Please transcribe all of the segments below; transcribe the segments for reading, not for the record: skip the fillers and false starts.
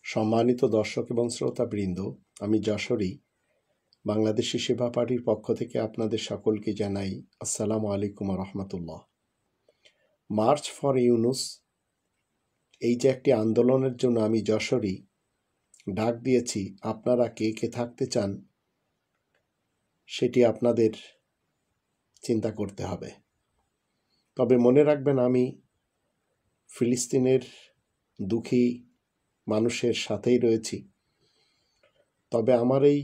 সম্মানিত দর্শক এবং শ্রোতাবৃন্দ, আমি যশোরী বাংলাদেশি সেবা পার্টির পক্ষ থেকে আপনাদের সকলকে জানাই আসসালামু আলাইকুম রহমতুল্লাহ। মার্চ ফর ইউনুস, এই যে একটি আন্দোলনের জন্য আমি যশোরী ডাক দিয়েছি, আপনারা কে কে থাকতে চান সেটি আপনাদের চিন্তা করতে হবে। তবে মনে রাখবেন, আমি ফিলিস্তিনের দুঃখী মানুষের সাথেই রয়েছি। তবে আমার এই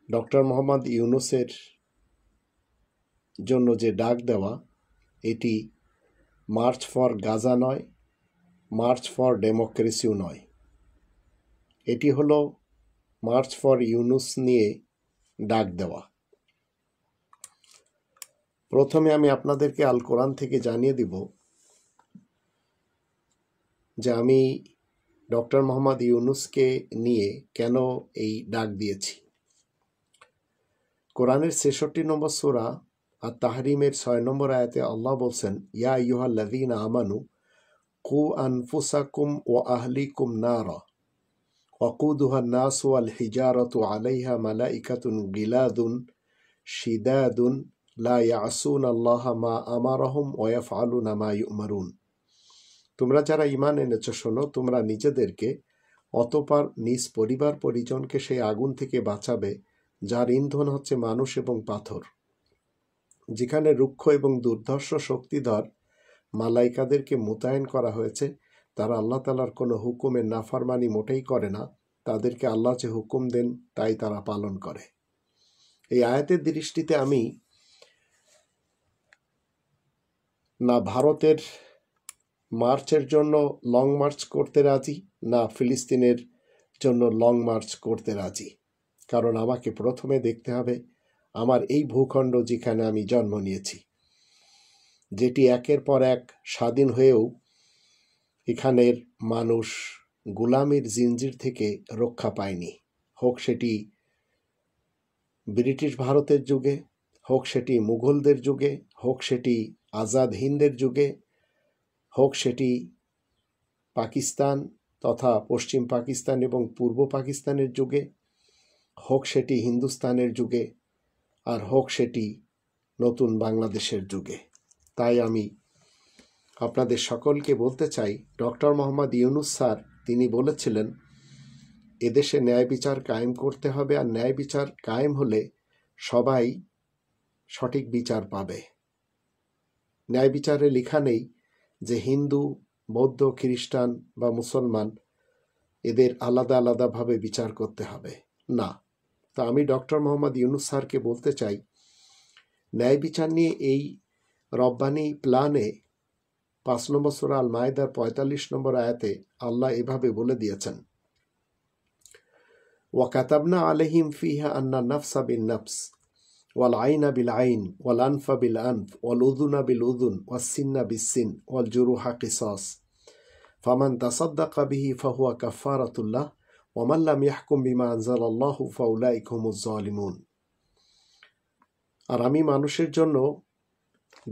ডক্টর মোহাম্মদ ইউনুসের জন্য যে ডাক দেওয়া, এটি মার্চ ফর গাজা নয়, মার্চ ফর ডেমোক্রেসিও নয়, এটি হলো মার্চ ফর ইউনুস নিয়ে ডাক দেওয়া। প্রথমে আমি আপনাদেরকে আল কোরআন থেকে জানিয়ে দিব যে আমি ডক্টর মোহাম্মদ ইউনুসকে নিয়ে কেন এই ডাক দিয়েছি। কোরআনের ৬৬ নম্বর সূরা আর তাহরিমের ৬ নম্বর আয়াতে আল্লাহ বলছেন, ইয়া আইয়ুহাল্লাযীনা আমানু কু আনফুসাকুম ওয়া আহলিকুম নারা ওয়াকুদুহা নাসু ওয়াল হিজারাতু আলাইহা মালাইকাতুন গিলাদুন শিদাদুন লা ইয়াসুনাল্লাহা মা আমারাহুম ওয়া ইয়াফআলুনা মা ইউমারুন। তোমরা যারা ঈমান এনেছো, শোনো, তোমরা নিজেদেরকে অতঃপর নিজ পরিবার পরিজনকে সেই আগুন থেকে বাঁচাবে যার ইন্ধন হচ্ছে মানুষ এবং পাথর, যেখানে রুক্ষ এবং দুর্ধর্ষ শক্তিধর মালাইকাদেরকে মোতায়েন করা হয়েছে। তারা আল্লাহ তাআলার কোনো হুকুমের নাফরমানি মোটেই করে না। তাদেরকে আল্লাহ যে হুকুম দেন তাই তারা পালন করে। এই আয়াতের দৃষ্টিতে আমি না ভারতের মার্চের জন্য লং মার্চ করতে রাজি, না ফিলিস্তিনের জন্য লং মার্চ করতে রাজি। কারণ আমাকে প্রথমে দেখতে হবে আমার এই ভূখণ্ড যেখানে আমি জন্ম নিয়েছি, যেটি একের পর এক স্বাধীন হয়েও এখানের মানুষ গোলামির জিনজির থেকে রক্ষা পায়নি। হোক সেটি ব্রিটিশ ভারতের যুগে, হোক সেটি মুঘলদের যুগে, হোক সেটি আজাদ হিন্দের যুগে, হোক সেটি পাকিস্তান তথা পশ্চিম পাকিস্তান এবং পূর্ব পাকিস্তানের যুগে, হোক সেটি হিন্দুস্তানের যুগে, আর হোক সেটি নতুন বাংলাদেশের যুগে। তাই আমি আপনাদের সকলকে বলতে চাই, ডক্টর মোহাম্মদ ইউনুস স্যার তিনি বলেছিলেন এদেশে ন্যায় বিচার কায়েম করতে হবে, আর ন্যায় বিচার কায়েম হলে সবাই সঠিক বিচার পাবে। ন্যায় বিচারে লেখা নেই যে হিন্দু, বৌদ্ধ, খ্রিস্টান বা মুসলমান এদের আলাদা আলাদাভাবে বিচার করতে হবে, না। তা আমি ডক্টর মোহাম্মদ ইউনুস স্যারকে বলতে চাই, ন্যায় বিচার নিয়ে এই রব্বানি প্ল্যানে ৫ নম্বর সূরা আল মায়েদার ৪৫ নম্বর আয়াতে আল্লাহ এভাবে বলে দিয়েছেন, ওয়া কাতাবনা আলাইহিম ফিহা আন্না নাফসা বিন নাফস ওয়াল আইনা বিল আইন ওয়াল আনফা বিল আনফ ওয়াল উযুনা বিল উযুন ওয়াস সিন্না বিস সিন ওয়াল জুরুহা কিসাস ফামান তাসাদ্দাকা বিহি ফাহুয়া কাফারাতুল্লাহ ওয়া মান লাম ইয়াহকুম বিমা আনজালাল্লাহু ফাউলাইকা হুমুজ জালিমুন। আর আমি মানুষের জন্য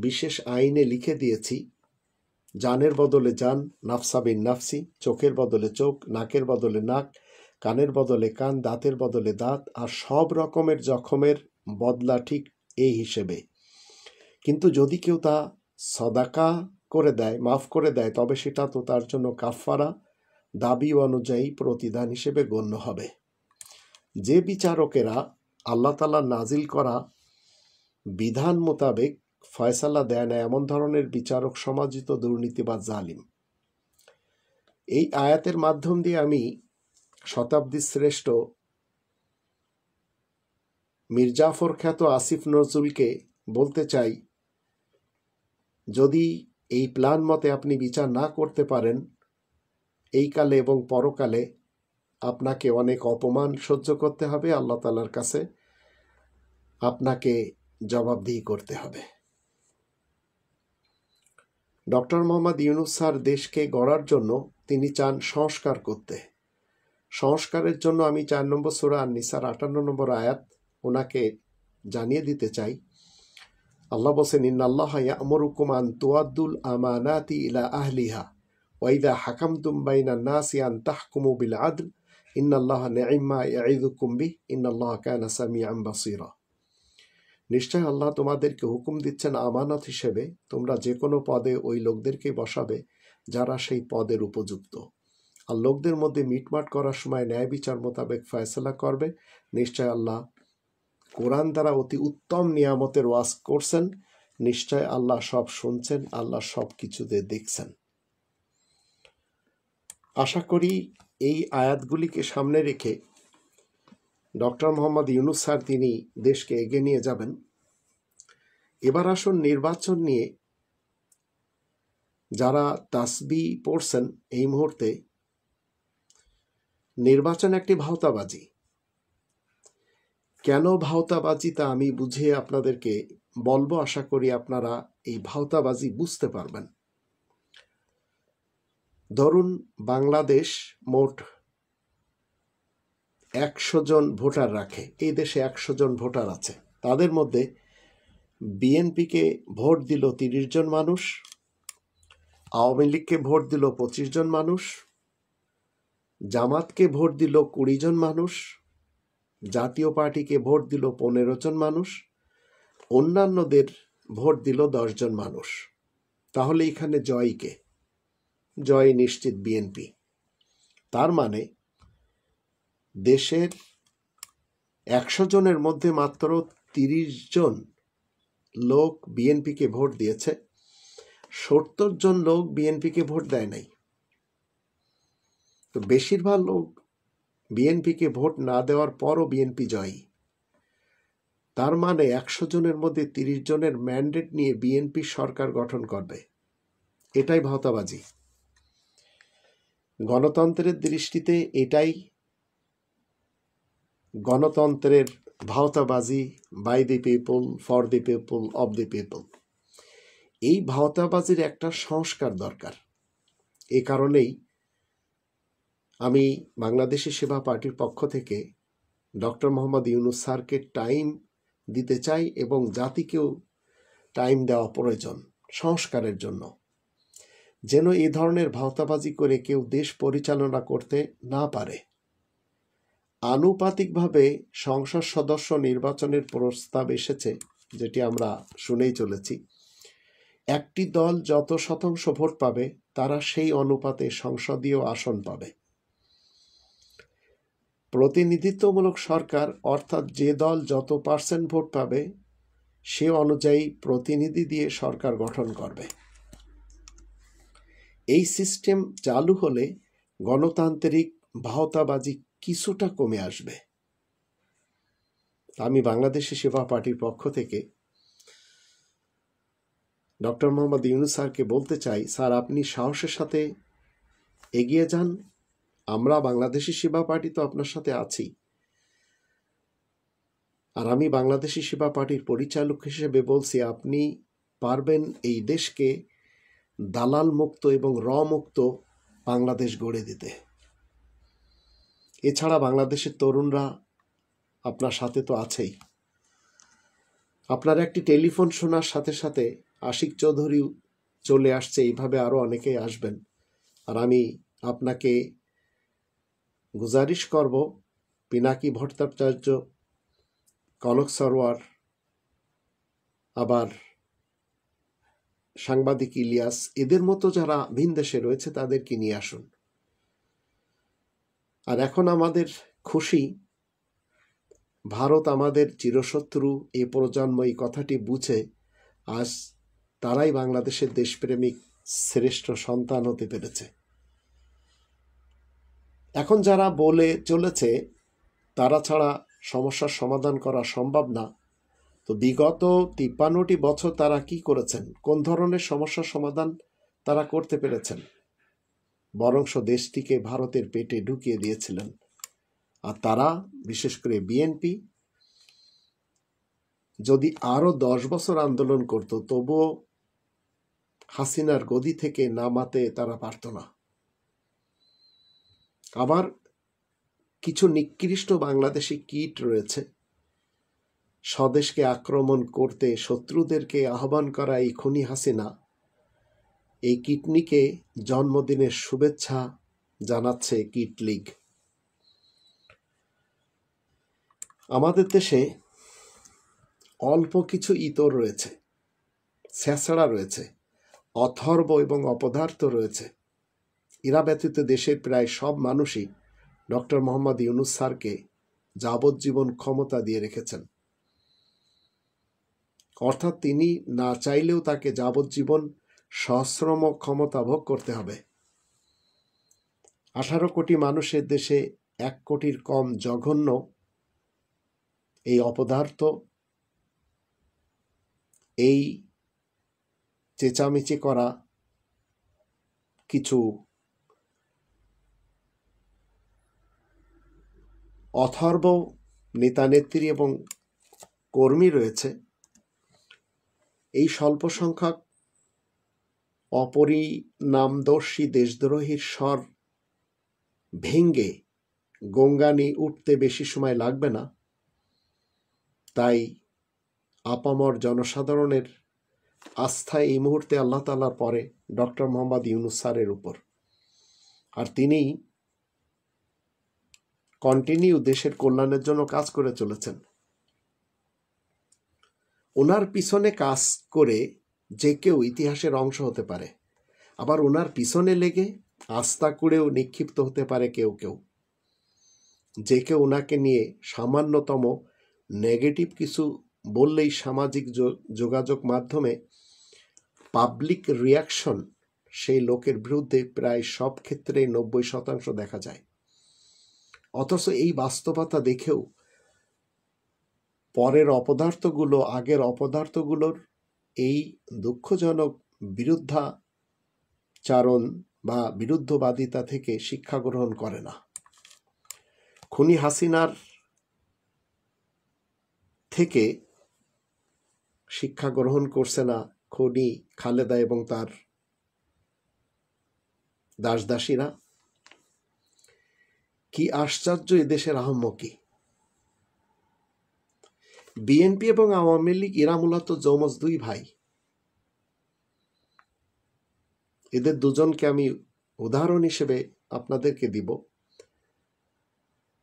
বিশেষ আইনে লিখে দিয়েছি, জানের বদলে জান, নাফসা বিন নাফসি, চোখের বদলে চোখ, নাকের বদলে নাক, কানের বদলে কান, দাঁতের বদলে দাঁত, আর সব রকমের জখমের বদলা ঠিক এই হিসেবে। কিন্তু যদি কেউ তা সদাকা করে দেয়, মাফ করে দেয়, তবে সেটা তো তার জন্য কাফারা, দাবি অনুযায়ী প্রতিদান হিসেবে গণ্য হবে। যে বিচারকেরা আল্লাহ তাআলা নাজিল করা বিধান মোতাবেক ফয়সালা দেয় না, এমন ধরনের বিচারক সমাজিত দুর্নীতি বা জালিম। এই আয়াতের মাধ্যম দিয়ে আমি শতাব্দী শ্রেষ্ঠ মির্জাফর খ্যাত আসিফ নজরুলকে বলতে চাই, যদি এই প্ল্যান মতে আপনি বিচার না করতে পারেন, এই কালে এবং পরকালে আপনাকে অনেক অপমান সহ্য করতে হবে, আল্লাহ তাআলার কাছে আপনাকে জবাবদিহি করতে হবে। ডক্টর মোহাম্মদ ইউনুস স্যার দেশকে গড়ার জন্য তিনি চান সংস্কার করতে। সংস্কারের জন্য আমি ৪ নম্বর সূরা আন-নিসার ৫৮ নম্বর আয়াত ওনাকে জানিয়ে দিতে চাই। আল্লাহ বলেন, ইন্নাল্লাহা ইয়া'মুরুকুম আন তুআদ্দুল আমানাতি ইলা আহলিহা ওয়াইদা হাকামতুম বাইনান নাসি আন তাহকুমু বিল আদল ইন্নাল্লাহা নি'ম্মা ইয়াইযুকুম বিহি ইন্নাল্লাহা কানা সামিআন বাসীরা। নিশ্চয় আল্লাহ তোমাদেরকে হুকুম দিচ্ছেন আমানত হিসেবে তোমরা যে কোনো পদে ওই লোকদেরকে বসাবে যারা সেই পদের উপযুক্ত, আর লোকদের মধ্যে মিটমাট করার সময় ন্যায় বিচার মোতাবেক ফয়সালা করবে। নিশ্চয় আল্লাহ কোরআন দ্বারা অতি উত্তম নিয়ামতের ওয়াজ করছেন। নিশ্চয় আল্লাহ সব শুনছেন, আল্লাহ সব কিছুতে দেখছেন। আশা করি এই আয়াতগুলিকে সামনে রেখে ডক্টর মোহাম্মদ ইউনূস স্যার তিনি দেশকে এগিয়ে নিয়ে যাবেন। এবার আসুন নির্বাচন নিয়ে যারা তাসবিহ পড়ছেন এই মুহূর্তে, নির্বাচন একটি ভাওতাবাজি। কেন ভাওতাবাজি তা আমি বুঝিয়ে আপনাদেরকে বলবো। আশা করি আপনারা এই ভাওতাবাজি বুঝতে পারবেন। ধরুন বাংলাদেশ মোট 100 জন ভোটার রাখে, এই দেশে 100 জন ভোটার আছে। তাদের মধ্যে বিএনপিকে ভোট দিল 30 জন মানুষ, আওয়ামী লীগকে ভোট দিল 25 জন মানুষ, জামাতকে ভোট দিল 20 জন মানুষ, জাতীয় পার্টিকে ভোট দিল 15 জন মানুষ, অন্যান্যদের ভোট দিল 10 জন মানুষ। তাহলে এখানে জয় কে? জয় নিশ্চিত বিএনপি। তার মানে দেশের 100 জনের মধ্যে মাত্র 30 জন লোক বিএনপিকে ভোট দিয়েছে, 70 জন লোক বিএনপিকে ভোট দেয় নাই। তো বেশিরভাগ লোক বিএনপিকে ভোট না দেওয়ার পরও বিএনপি জয়ী। তার মানে 100 জনের মধ্যে 30 জনের ম্যান্ডেট নিয়ে বিএনপি সরকার গঠন করবে। এটাই ভাওতাবাজি। গণতন্ত্রের দৃষ্টিতে এটাই গণতন্ত্রের ভাওতাবাজি। By the people, for the people, of the people. এই ভাওতাবাজির একটা সংস্কার দরকার। এ কারণেই আমি বাংলাদেশি সেবা পার্টির পক্ষ থেকে ডক্টর মোহাম্মদ ইউনূস স্যারকে টাইম দিতে চাই এবং জাতিকেও টাইম দেওয়া প্রয়োজন সংস্কারের জন্য, যেন এই ধরনের ভাওতাবাজি করে কেউ দেশ পরিচালনা করতে না পারে। আনুপাতিকভাবে সংসদ সদস্য নির্বাচনের প্রস্তাব এসেছে, যেটি আমরা শুনেই চলেছি। একটি দল যত শতাংশ ভোট পাবে তারা সেই অনুপাতে সংসদীয় আসন পাবে। প্রতিনিধিত্বমূলক সরকার অর্থাৎ যে দল যত % ভোট পাবে সে অনুযায়ী প্রতিনিধি দিয়ে সরকার গঠন করবে। এই সিস্টেম চালু হলে গণতান্ত্রিক ভাওতাবাজি কিছুটা কমে আসবে। আমি বাংলাদেশি সেবা পার্টির পক্ষ থেকে ডক্টর মোহাম্মদ ইউনূস স্যারকে বলতে চাই, স্যার আপনি সাহসের সাথে এগিয়ে যান। আমরা বাংলাদেশি সেবা পার্টি তো আপনার সাথে আছি। আর আমি বাংলাদেশি সেবা পার্টির পরিচালক হিসেবে বলছি, আপনি পারবেন এই দেশকে দালাল মুক্ত এবং মুক্ত বাংলাদেশ গড়ে দিতে। এছাড়া বাংলাদেশের তরুণরা আপনার সাথে তো আছেই। আপনার একটি টেলিফোন শোনার সাথে সাথে আশিক চৌধুরীও চলে আসছে, এইভাবে আরও অনেকেই আসবেন। আর আমি আপনাকে গুজারিশ করব, পিনাকি ভট্টাচার্য, কনক সরোয়ার, আবার সাংবাদিক ইলিয়াস, এদের মতো যারা ভিন দেশে রয়েছে তাদেরকে নিয়ে আসুন। আর এখন আমাদের খুশি, ভারত আমাদের চিরশত্রু এ প্রজন্ম এই কথাটি বুঝে আজ তারাই বাংলাদেশের দেশপ্রেমিক শ্রেষ্ঠ সন্তান হতে পেরেছে। এখন যারা বলে চলেছে তারা ছাড়া সমস্যার সমাধান করা সম্ভব না, তো বিগত 53টি বছর তারা কি করেছেন? কোন ধরনের সমস্যার সমাধান তারা করতে পেরেছেন? বরংশ দেশটিকে ভারতের পেটে ঢুকিয়ে দিয়েছিলেন। আর তারা, বিশেষ করে বিএনপি, যদি আরো 10 বছর আন্দোলন করত তবুও হাসিনার গদি থেকে নামাতে তারা পারত না। আবার কিছু নিকৃষ্ট বাংলাদেশি কীট রয়েছে, স্বদেশকে আক্রমণ করতে শত্রুদেরকে আহ্বান করা এই খুনি হাসিনা এই কিডনিকে জন্মদিনের শুভেচ্ছা জানাচ্ছে কিট লীগ। আমাদের দেশে অল্প কিছু ইতর রয়েছে, ছেঁচড়া রয়েছে, অথর্ব এবং অপদার্থ রয়েছে। এরা ব্যতীত দেশের প্রায় সব মানুষই ডক্টর মোহাম্মদ ইউনূস স্যারকে যাবজ্জীবন ক্ষমতা দিয়ে রেখেছেন। অর্থাৎ তিনি না চাইলেও তাকে যাবজ্জীবন সশ্রম ক্ষমতা ভোগ করতে হবে। 18 কোটি মানুষের দেশে 1 কোটির কম জঘন্য এই অপদার্থ, এই চেঁচামেচি করা কিছু অথর্ব নেতানেত্রী এবং কর্মী রয়েছে। এই স্বল্প সংখ্যক অপরিণামদর্শী দেশদ্রোহীর স্বর ভেঙ্গে গঙ্গানি উঠতে বেশি সময় লাগবে না। তাই আপামর জনসাধারণের আস্থা এই মুহূর্তে আল্লাহ তাআলার পরে ডক্টর মোহাম্মদ ইউনূস স্যারের উপর। আর তিনি কন্টিনিউ দেশের কল্যাণের জন্য কাজ করে চলেছেন। ওনার পিছনে কাজ করে যে কেউ ইতিহাসের অংশ হতে পারে, আবার ওনার পিছনে লেগে আস্থা করেও নিক্ষিপ্ত হতে পারে কেউ কেউ। যে কেউ ওনাকে নিয়ে সামান্যতম নেগেটিভ কিছু বললেই সামাজিক যোগাযোগ মাধ্যমে পাবলিক রিয়াকশন সেই লোকের বিরুদ্ধে প্রায় সব ক্ষেত্রে 90% দেখা যায়। অথচ এই বাস্তবতা দেখেও পরের অপদার্থগুলো আগের অপদার্থগুলোর এই দুঃখজনক বিরুদ্ধাচারণ বা বিরুদ্ধবাদিতা থেকে শিক্ষা গ্রহণ করে না। খুনি হাসিনার থেকে শিক্ষা গ্রহণ করছে না খুনি খালেদা এবং তার দাসদাসীরা। কি আশ্চর্য এদেশের আহম্মকি! বিএনপি এবং আওয়ামী লীগ এরা মূলত যমজ দুই ভাই। এদের দুজনকে আমি উদাহরণ হিসেবে আপনাদেরকে দিব।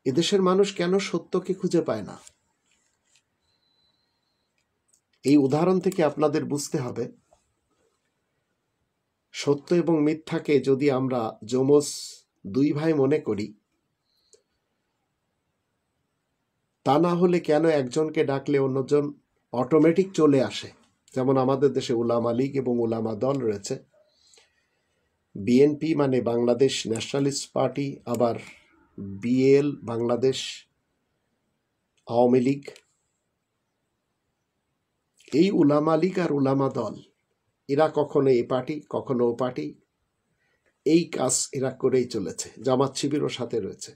এদেশের মানুষ কেন সত্যকে খুঁজে পায় না? এই উদাহরণ থেকে আপনাদের বুঝতে হবে, সত্য এবং মিথ্যাকে যদি আমরা যমজ দুই ভাই মনে করি, তা না হলে কেন একজনকে ডাকলে অন্যজন অটোমেটিক চলে আসে? যেমন আমাদের দেশে উলামা লীগ এবং উলামা দল রয়েছে। বিএনপি মানে বাংলাদেশ ন্যাশনালিস্ট পার্টি, আবার বিএল বাংলাদেশ আওয়ামী লীগ। এই উলামা লীগ আর উলামা দল এরা কখনো এই পার্টি কখনো ও পার্টি, এই কাজ এরা করেই চলেছে। জামাত শিবিরও সাথে রয়েছে।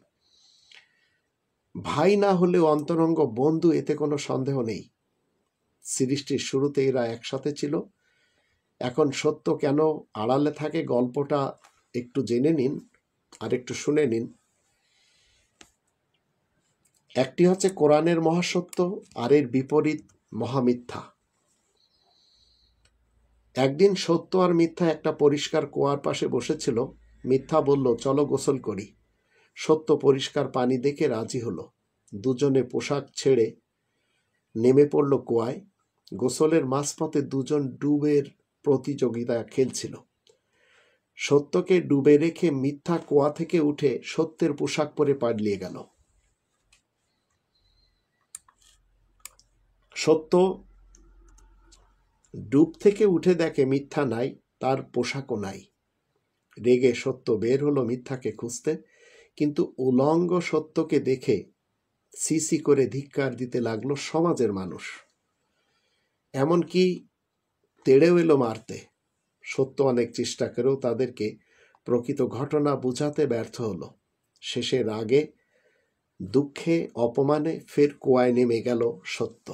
ভাই না হলেও অন্তরঙ্গ বন্ধু, এতে কোনো সন্দেহ নেই। সৃষ্টির শুরুতে এরা একসাথে ছিল। এখন সত্য কেন আড়ালে থাকে গল্পটা একটু জেনে নিন আর একটু শুনে নিন। একটি হচ্ছে কোরআনের মহাসত্য, আর এর বিপরীত মহামিথ্যা। একদিন সত্য আর মিথ্যা একটা পরিষ্কার কুয়ার পাশে বসেছিল। মিথ্যা বলল, চলো গোসল করি। সত্য পরিষ্কার পানি দেখে রাজি হলো। দুজনে পোশাক ছেড়ে নেমে পড়ল কুয়ায়। গোসলের মাঝপথে দুজন ডুবের প্রতিযোগিতা খেলছিল। সত্যকে ডুবে রেখে মিথ্যা কুয়া থেকে উঠে সত্যের পোশাক পরে পালিয়ে গেল। সত্য ডুব থেকে উঠে দেখে মিথ্যা নাই, তার পোশাকও নাই। রেগে সত্য বের হলো মিথ্যাকে খুঁজতে, কিন্তু উলঙ্গ সত্যকে দেখে সিসি করে ধিক্কার দিতে লাগলো সমাজের মানুষ। এমনকি তেড়েও এলো মারতে। সত্য অনেক চেষ্টা করেও তাদেরকে প্রকৃত ঘটনা বুঝাতে ব্যর্থ হলো। শেষে রাগে দুঃখে অপমানে ফের কুয়ায় নেমে গেল সত্য।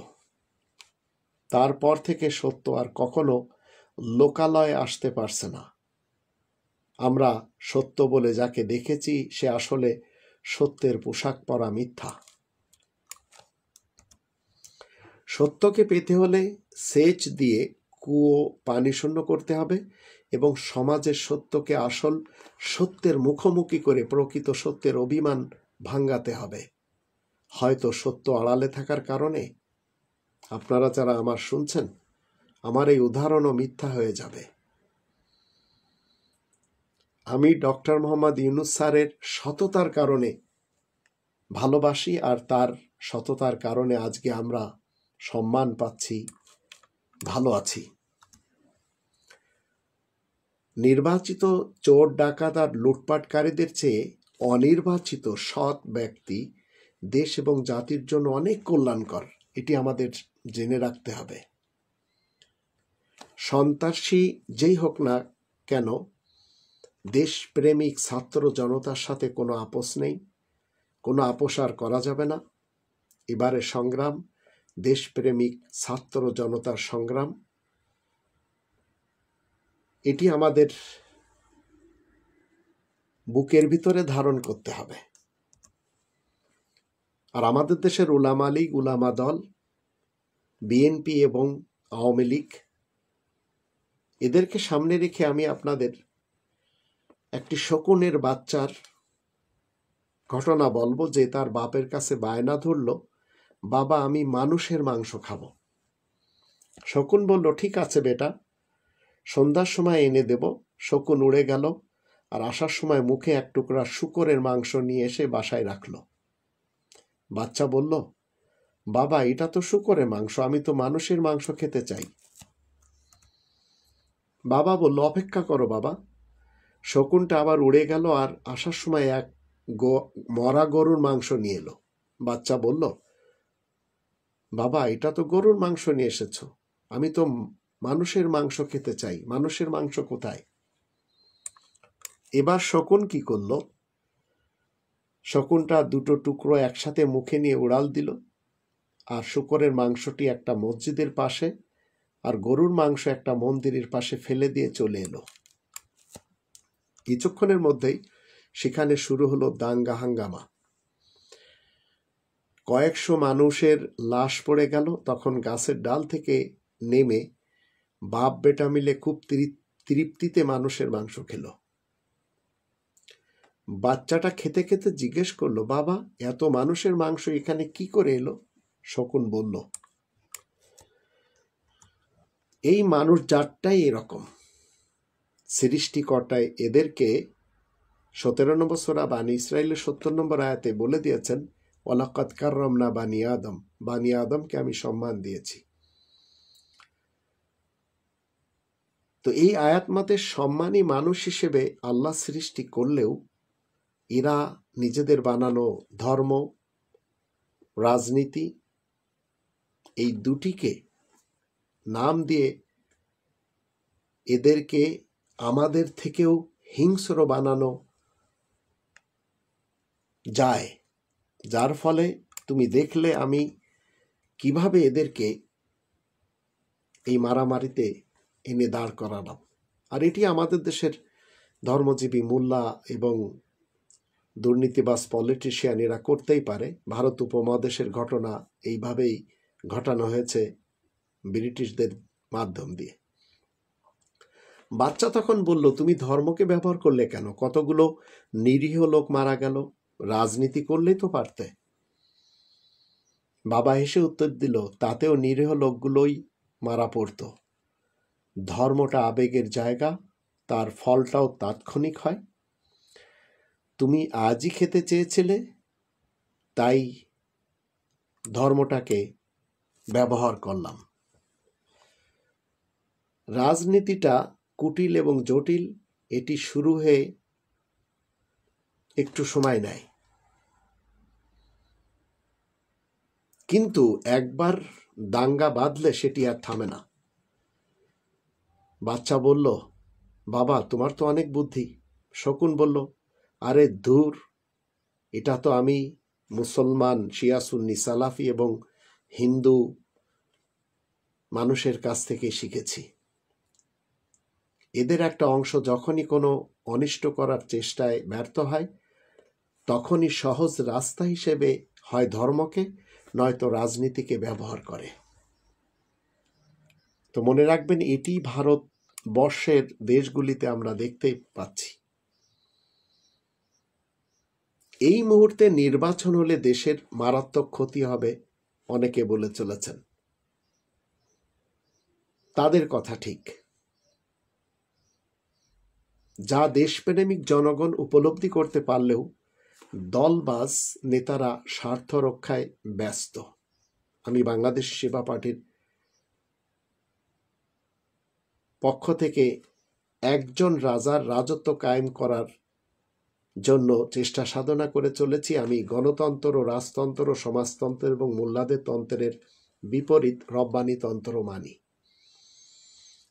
তারপর থেকে সত্য আর কখনো লোকালয়ে আসতে পারছে না। আমরা সত্য বলে যাকে দেখেছি, সে আসলে সত্যের পোশাক পরা মিথ্যা। সত্যকে পেতে হলে সেচ দিয়ে কুয়ো পানি শূন্য করতে হবে এবং সমাজের সত্যকে আসল সত্যের মুখোমুখি করে প্রকৃত সত্যের অভিমান ভাঙাতে হবে। হয়তো সত্য আড়ালে থাকার কারণে আপনারা যারা আমার শুনছেন, আমার এই উদাহরণও মিথ্যা হয়ে যাবে। আমি ডক্টর মোহাম্মদ ইউনূস স্যারের সততার কারণে ভালোবাসি, আর তার সততার কারণে আজকে আমরা সম্মান পাচ্ছি, ভালো আছি। নির্বাচিত চোর ডাকাত আর লুটপাটকারীদের চেয়ে অনির্বাচিত সৎ ব্যক্তি দেশ এবং জাতির জন্য অনেক কল্যাণকর, এটি আমাদের জেনে রাখতে হবে। সন্ত্রাসী যেই হোক না কেন, দেশপ্রেমিক ছাত্র জনতার সাথে কোনো আপোষ নেই, কোনো আপোষ আর করা যাবে না। এবারে সংগ্রাম দেশপ্রেমিক ছাত্র জনতার সংগ্রাম, এটি আমাদের বুকের ভিতরে ধারণ করতে হবে। আর আমাদের দেশের উলামা লীগ, উলামা দল, বিএনপি এবং আওয়ামী লীগ, এদেরকে সামনে রেখে আমি আপনাদের একটি শকুনের বাচ্চার ঘটনা বলবো, যে তার বাপের কাছে বায়না ধরল, বাবা আমি মানুষের মাংস খাবো। শকুন বলল, ঠিক আছে বেটা, সন্ধ্যার সময় এনে দেব। শকুন উড়ে গেল, আর আসার সময় মুখে এক টুকরা শূকরের মাংস নিয়ে এসে বাসায় রাখল। বাচ্চা বলল, বাবা এটা তো শূকরের মাংস, আমি তো মানুষের মাংস খেতে চাই। বাবা বলল, অপেক্ষা করো বাবা। শকুনটা আবার উড়ে গেল, আর আসার সময় এক মরা গরুর মাংস নিয়ে এলো। বাচ্চা বলল, বাবা এটা তো গরুর মাংস নিয়ে এসেছো, আমি তো মানুষের মাংস খেতে চাই, মানুষের মাংস কোথায়? এবার শকুন কি করলো? শকুনটা দুটো টুকরো একসাথে মুখে নিয়ে উড়াল দিল, আর শূকরের মাংসটি একটা মসজিদের পাশে আর গরুর মাংস একটা মন্দিরের পাশে ফেলে দিয়ে চলে এলো। কিছুক্ষণের মধ্যেই সেখানে শুরু হলো দাঙ্গা হাঙ্গামা। কয়েকশো মানুষের লাশ পড়ে গেল। তখন গাছের ডাল থেকে নেমে বাপ বেটা মিলে খুব তৃপ্তিতে মানুষের মাংস খেল। বাচ্চাটা খেতে খেতে জিজ্ঞেস করলো, বাবা এত মানুষের মাংস এখানে কি করে এলো? শকুন বলল, এই মানুষ জাতটাই এরকম, সৃষ্টিকর্তায় এদেরকে 17 নম্বর সূরা বানী ইসরাইলের 70 নম্বর আয়াতে বলে দিয়েছেন, ওয়ালাকাদ কাররামনা বানি আদম, বানি আদমকে আমি সম্মান দিয়েছি। তো এই আয়াত মতে সম্মানী মানুষ হিসেবে আল্লাহ সৃষ্টি করলেও এরা নিজেদের বানানো ধর্ম, রাজনীতি, এই দুটিকে নাম দিয়ে এদেরকে আমাদের থেকেও হিংস্র বানানো যায়। যার ফলে তুমি দেখলে আমি কিভাবে এদেরকে এই মারামারিতে এনে দাঁড় করালাম। আর এটি আমাদের দেশের ধর্মজীবী মোল্লা এবং দুর্নীতিবাজ পলিটিশিয়ান এরা করতেই পারে। ভারত উপমহাদেশের ঘটনা এইভাবেই ঘটানো হয়েছে ব্রিটিশদের মাধ্যম দিয়ে। বাচ্চা তখন বলল, তুমি ধর্মকে ব্যবহার করলে কেন? কতগুলো নিরীহ লোক মারা গেল, রাজনীতি করলেই তো পারতে। বাবা হেসে উত্তর দিল, তাতেও নিরীহ লোকগুলোই মারা পড়ত। ধর্মটা আবেগের জায়গা, তার ফলটাও তাৎক্ষণিক হয়। তুমি আজই খেতে চেয়েছিলে, তাই ধর্মটাকে ব্যবহার করলাম। রাজনীতিটা কুটিল এবং জটিল, এটি শুরু হয়ে একটু সময় নেয়, কিন্তু একবার দাঙ্গা বাঁধলে সেটি আর থামে না। বাচ্চা বলল, বাবা তোমার তো অনেক বুদ্ধি। শকুন বলল, আরে ধুর, এটা তো আমি মুসলমান, শিয়া, সুন্নি, সালাফি এবং হিন্দু মানুষের কাছ থেকে শিখেছি। এদের একটা অংশ যখনই কোনো অনিষ্ট করার চেষ্টায় ব্যর্থ হয়, তখনই সহজ রাস্তা হিসেবে হয় ধর্মকে নয়তো রাজনীতিকে ব্যবহার করে। তো মনে রাখবেন, এটি ভারত বর্ষের দেশগুলিতে আমরা দেখতে পাচ্ছি। এই মুহূর্তে নির্বাচন হলে দেশের মারাত্মক ক্ষতি হবে অনেকে বলে চলেছেন। তাদের কথা ঠিক। যা দেশপ্রেমিক জনগণ উপলব্ধি করতে পারলেও দলবাজ নেতারা স্বার্থ রক্ষায় ব্যস্ত। আমি বাংলাদেশ সেবা পার্টির পক্ষ থেকে একজন রাজার রাজত্ব কায়েম করার জন্য চেষ্টা সাধনা করে চলেছি। আমি গণতন্ত্র, রাজতন্ত্র, সমাজতন্ত্র এবং মোল্লাদের তন্ত্রের বিপরীত রব্বানি তন্ত্র মানি।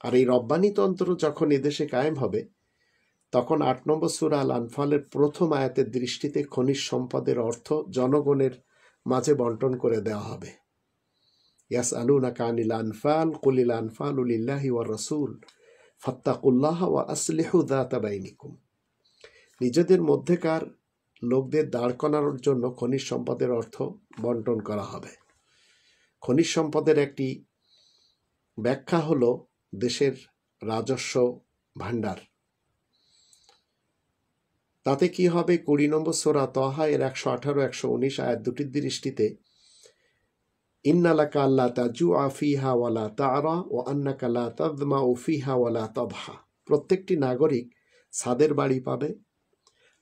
আর এই রব্বানি তন্ত্র যখন এদেশে কায়েম হবে, তখন ৮ নম্বর সূরা আল আনফালের প্রথম আয়াতের দৃষ্টিতে খনিজ সম্পদের অর্থ জনগণের মাঝে বন্টন করে দেওয়া হবে। ইয়াসআলুনাকা আনিল আনফাল কুলিল আনফালু লিল্লাহি ওয়ার রাসূল ফাত্তাকুল্লাহা ওয়া আসলিহু যাতা বাইনিকুম। নিজেদের মধ্যেকার লোকদের দাঁড় করানোর জন্য খনিজ সম্পদের অর্থ বন্টন করা হবে। খনিজ সম্পদের একটি ব্যাখ্যা হলো দেশের রাজস্ব ভাণ্ডার। তাতে কি হবে? ২০ নম্বর সূরা তাহা এর ১১৮, ১১৯ আয়াত দুটির দৃষ্টিতে ইন্নালাকা আল্লা তাজুআ ফিহা ওয়ালা তা'রা ওয়া আন্নাকা লা তাযমাউ ফিহা ওয়ালা তাদহা। প্রত্যেকটি নাগরিক ছাদের বাড়ি পাবে,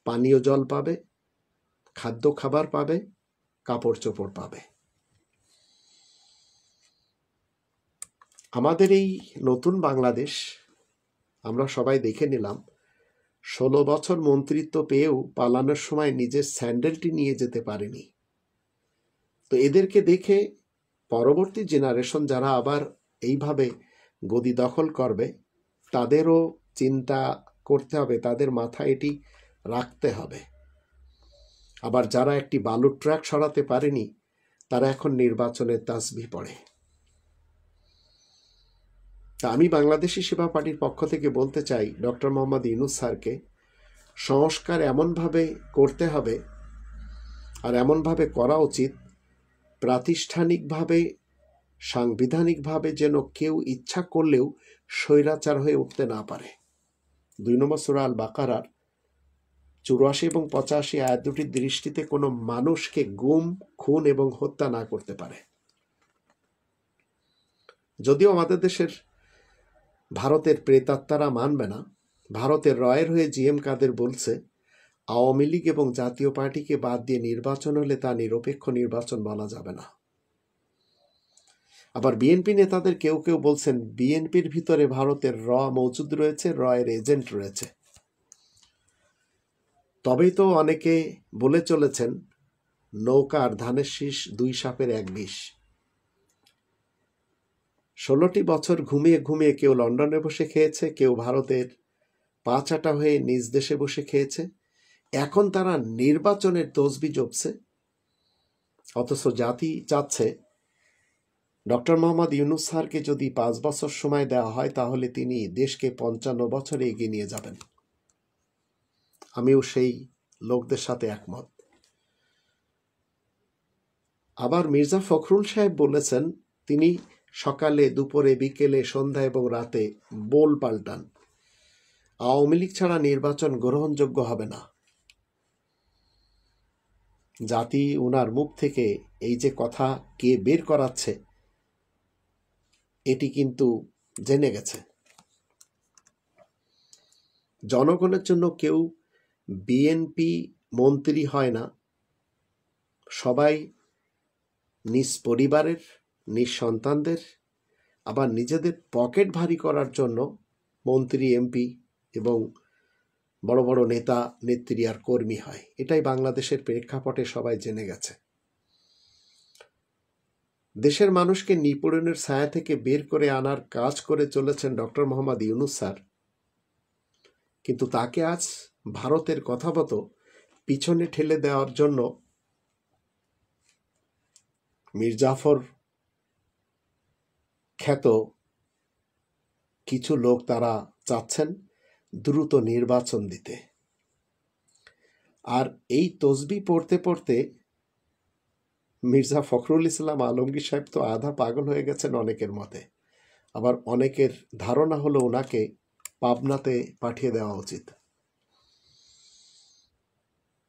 পানীয় জল পাবে, খাদ্য খাবার পাবে, কাপড় চোপড় পাবে। আমাদের এই নতুন বাংলাদেশ আমরা সবাই দেখে নিলাম, ১৬ বছর মন্ত্রিত্ব পেয়েও পালানোর সময় নিজের স্যান্ডেলটি নিয়ে যেতে পারেনি। তো এদেরকে দেখে পরবর্তী জেনারেশন যারা আবার এইভাবে গদি দখল করবে, তাদেরও চিন্তা করতে হবে, তাদের মাথায় এটি রাখতে হবে। আবার যারা একটি বালুর ট্রাক সরাতে পারেনি, তারা এখন নির্বাচনের তাসবিহ পড়ে। তা আমি বাংলাদেশি সেবা পার্টির পক্ষ থেকে বলতে চাই, ডক্টর মোহাম্মদ ইউনূস স্যারকে সংস্কার এমনভাবে করতে হবে, আর এমনভাবে করা উচিত প্রাতিষ্ঠানিকভাবে, সাংবিধানিকভাবে যেন কেউ ইচ্ছা করলেও স্বৈরাচার হয়ে উঠতে না পারে। ২ নম্বর সূরা আল বাকারার ৮৪ এবং ৮৫ আয়াত দুটির দৃষ্টিতে কোনো মানুষকে গুম, খুন এবং হত্যা না করতে পারে। যদিও আমাদের দেশের ভারতের প্রেতাত্মারা মানবে না। ভারতের রয়ের হয়ে জিএম কাদের বলছে, আওয়ামী লীগ এবং জাতীয় পার্টিকে বাদ দিয়ে নির্বাচন হলে তা নিরপেক্ষ নির্বাচন বলা যাবে না। আবার বিএনপি নেতাদের কেউ কেউ বলছেন, বিএনপির ভিতরে ভারতের র মজুদ রয়েছে, রয়ের এজেন্ট রয়েছে। তবেই তো অনেকে বলে চলেছেন, নৌকার ধানের শীষ ২ সাপের ১ বিষ। ১৬টি বছর ঘুমিয়ে ঘুমিয়ে কেউ লন্ডনে বসে খেয়েছে, কেউ ভারতের পা চাটা হয়ে নিজ দেশে বসে খেয়েছে। এখন তারা নির্বাচনের তসবি জপছে, অথচ জাতি চাচ্ছে ডক্টর মোহাম্মদ ইউনূস স্যারকে যদি ৫ বছর সময় দেওয়া হয়, তাহলে তিনি দেশকে ৫৫ বছরে এগিয়ে নিয়ে যাবেন। আমিও সেই লোকদের সাথে একমত। আবার মির্জা ফখরুল সাহেব বলেছেন, তিনি সকালে, দুপুরে, বিকেলে, সন্ধ্যা এবং রাতে বোল পাল্টান, আওয়ামী লীগ ছাড়া নির্বাচন গ্রহণযোগ্য হবে না। জাতি উনার মুখ থেকে এই যে কথা কে বের করাচ্ছে, এটি কিন্তু জেনে গেছে। জনগণের জন্য কেউ বিএনপি মন্ত্রী হয় না। সবাই নিজ পরিবারের, নিজ সন্তানদের, আবার নিজেদের পকেট ভারী করার জন্য মন্ত্রী, এমপি এবং বড় বড় নেতা, নেত্রী আর কর্মী হয়। এটাই বাংলাদেশের প্রেক্ষাপটে সবাই জেনে গেছে। দেশের মানুষকে নিপীড়নের ছায়া থেকে বের করে আনার কাজ করে চলেছেন ডক্টর মোহাম্মদ ইউনূস স্যার। কিন্তু তাকে আজ ভারতের কথামতো পিছনে ঠেলে দেওয়ার জন্য মীর জাফর খ্যাত কিছু লোক তারা চাচ্ছেন দ্রুত নির্বাচন দিতে। আর এই তসবি পড়তে পড়তে মির্জা ফখরুল ইসলাম আলমগীর সাহেব তো আধা পাগল হয়ে গেছেন অনেকের মতে। আবার অনেকের ধারণা হলো ওনাকে পাবনাতে পাঠিয়ে দেওয়া উচিত।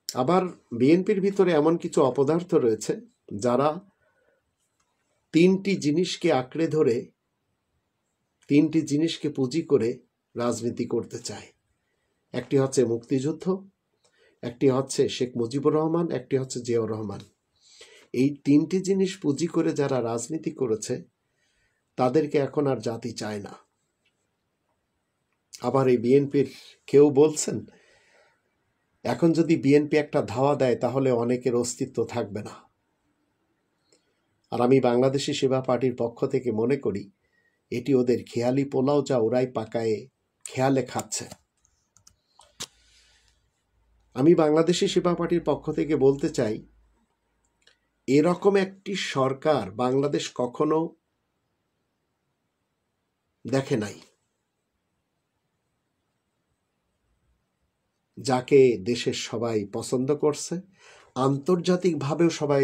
আবার বিএনপির ভিতরে এমন কিছু অপদার্থ রয়েছে যারা তিনটি জিনিসকে আঁকড়ে ধরে, তিনটি জিনিসকে পুঁজি করে রাজনীতি করতে চায়। একটি হচ্ছে মুক্তিযুদ্ধ, একটি হচ্ছে শেখ মুজিবুর রহমান, একটি হচ্ছে জিয়াউর রহমান। এই তিনটি জিনিস পুঁজি করে যারা রাজনীতি করেছে তাদেরকে এখন আর জাতি চায় না। আবার এই বিএনপির কেউ বলছেন এখন যদি বিএনপি একটা ধাওয়া দেয় তাহলে অনেকের অস্তিত্ব থাকবে না। আর আমি বাংলাদেশি সেবা পার্টির পক্ষ থেকে মনে করি এটি ওদের খেয়ালি পোলাও, যা ওরাই পাকায়ে খেয়ালে খাচ্ছে। আমি বাংলাদেশি সেবা পার্টির পক্ষ থেকে বলতে চাই, এরকম একটি সরকার বাংলাদেশ কখনো দেখে নাই, যাকে দেশের সবাই পছন্দ করছে, আন্তর্জাতিকভাবেও সবাই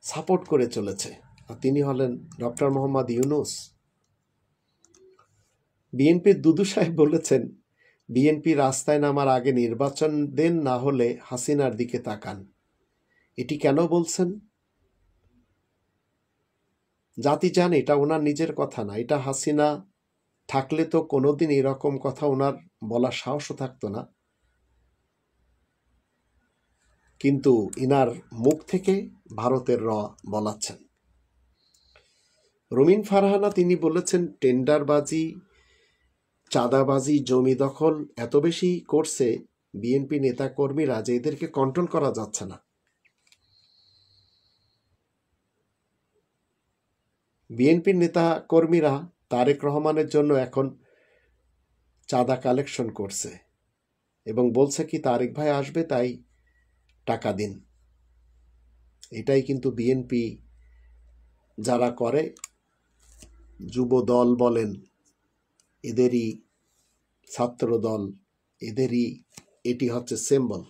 সাপোর্ট করে চলেছে। আর তিনি হলেন ডক্টর মোহাম্মদ ইউনূস। বিএনপির দুদু সাহেব বলেছেন, বিএনপি রাস্তায় নামার আগে নির্বাচন দেন, না হলে হাসিনার দিকে তাকান। এটি কেন বলছেন? জাতি জানে এটা ওনার নিজের কথা না, এটা হাসিনা থাকলে তো কোনোদিন এরকম কথা ওনার বলার সাহসও থাকতো না। কিন্তু ইনার মুখ থেকে ভারতের বলাচ্ছেন। রুমিন ফারহানা তিনি বলেছেন, টেন্ডারবাজি, চাঁদাবাজি, জমি দখল এত বেশি করছে বিএনপি নেতাকর্মীরা যে এদেরকে কন্ট্রোল করা যাচ্ছে না। বিএনপির নেতা কর্মীরা তারেক রহমানের জন্য এখন চাঁদা কালেকশন করছে এবং বলছে কি তারেক ভাই আসবে তাই টাকা দিন। এটাই কিন্তু বিএনপি যারা করে, যুব দল বলেন, এদেরই ছাত্র দল, এদেরই এটি হচ্ছে সিম্বল।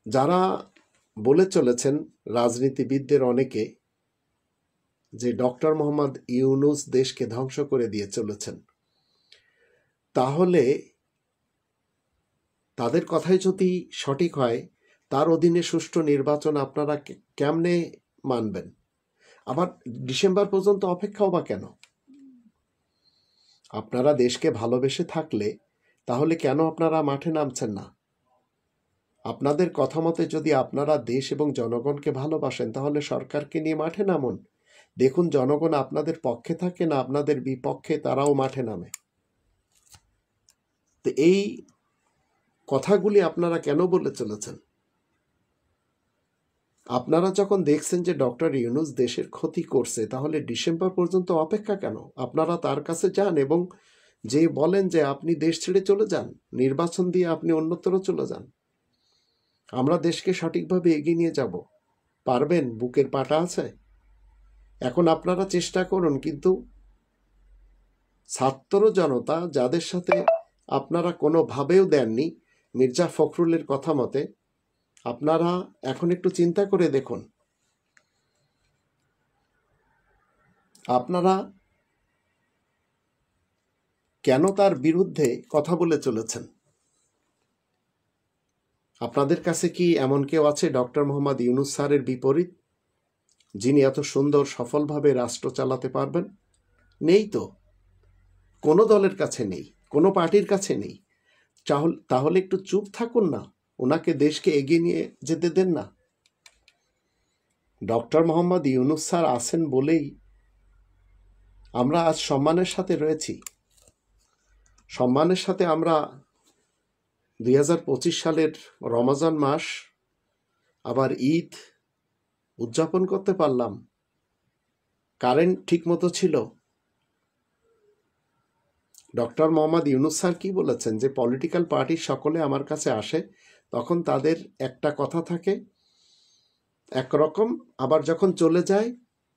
যারা বলে চলেছেন রাজনীতিবিদদের অনেকে যে ডক্টর মোহাম্মদ ইউনূস দেশকে ধ্বংস করে দিয়ে চলেছেন, তাহলে তাদের কথাই যদি সঠিক হয়, তার অধীনে সুষ্ঠু নির্বাচন আপনারা কেমনে মানবেন? আবার ডিসেম্বর পর্যন্ত অপেক্ষাও বা কেন? আপনারা দেশকে ভালোবেসে থাকলে তাহলে কেন আপনারা মাঠে নামছেন না? আপনাদের কথা মতে যদি আপনারা দেশ এবং জনগণকে ভালোবাসেন তাহলে সরকারকে নিয়ে মাঠে নামুন। দেখুন জনগণ আপনাদের পক্ষে থাকে না আপনাদের বিপক্ষে, তারাও মাঠে নামে। তো এই কথাগুলি আপনারা কেন বলে চলেছেন? আপনারা যখন দেখছেন যে ডক্টর ইউনূস দেশের ক্ষতি করছে, তাহলে ডিসেম্বর পর্যন্ত অপেক্ষা কেন? আপনারা তার কাছে যান এবং যে বলেন যে আপনি দেশ ছেড়ে চলে যান, নির্বাচন দিয়ে আপনি অন্যত্র চলে যান, আমরা দেশকে সঠিকভাবে এগিয়ে নিয়ে যাব। পারবেন? বুকের পাটা আছে? এখন আপনারা চেষ্টা করুন, কিন্তু ছাত্র জনতা যাদের সাথে আপনারা কোনোভাবেও দেননি, মির্জা ফখরুলের কথা মতে, আপনারা এখন একটু চিন্তা করে দেখুন, আপনারা কেন তার বিরুদ্ধে কথা বলে চলেছেন? আপনাদের কাছে কি এমন কেউ আছে ডক্টর মোহাম্মদ ইউনূস স্যারের বিপরীত, যিনি এত সুন্দর সফলভাবে রাষ্ট্র চালাতে পারবেন? নেই তো, কোনো দলের কাছে নেই, কোনো পার্টির কাছে নেই। তাহলে একটু চুপ থাকুন না, ওনাকে দেশকে এগিয়ে নিয়ে যেতে দেন না। ডক্টর মোহাম্মদ ইউনূস স্যার আছেন বলেই আমরা আজ সম্মানের সাথে রয়েছি। সম্মানের সাথে আমরা 2025 সালের রমজান মাস আবার ঈদ উদযাপন করতে পারলাম। কারেন্ট ঠিক মতো ছিল। ডক্টর মোহাম্মদ ইউনূস স্যার কি বলেছেন যে পলিটিক্যাল পার্টির সকলে আমার কাছে আসে, তখন তাদের একটা কথা থাকে একরকম, আবার যখন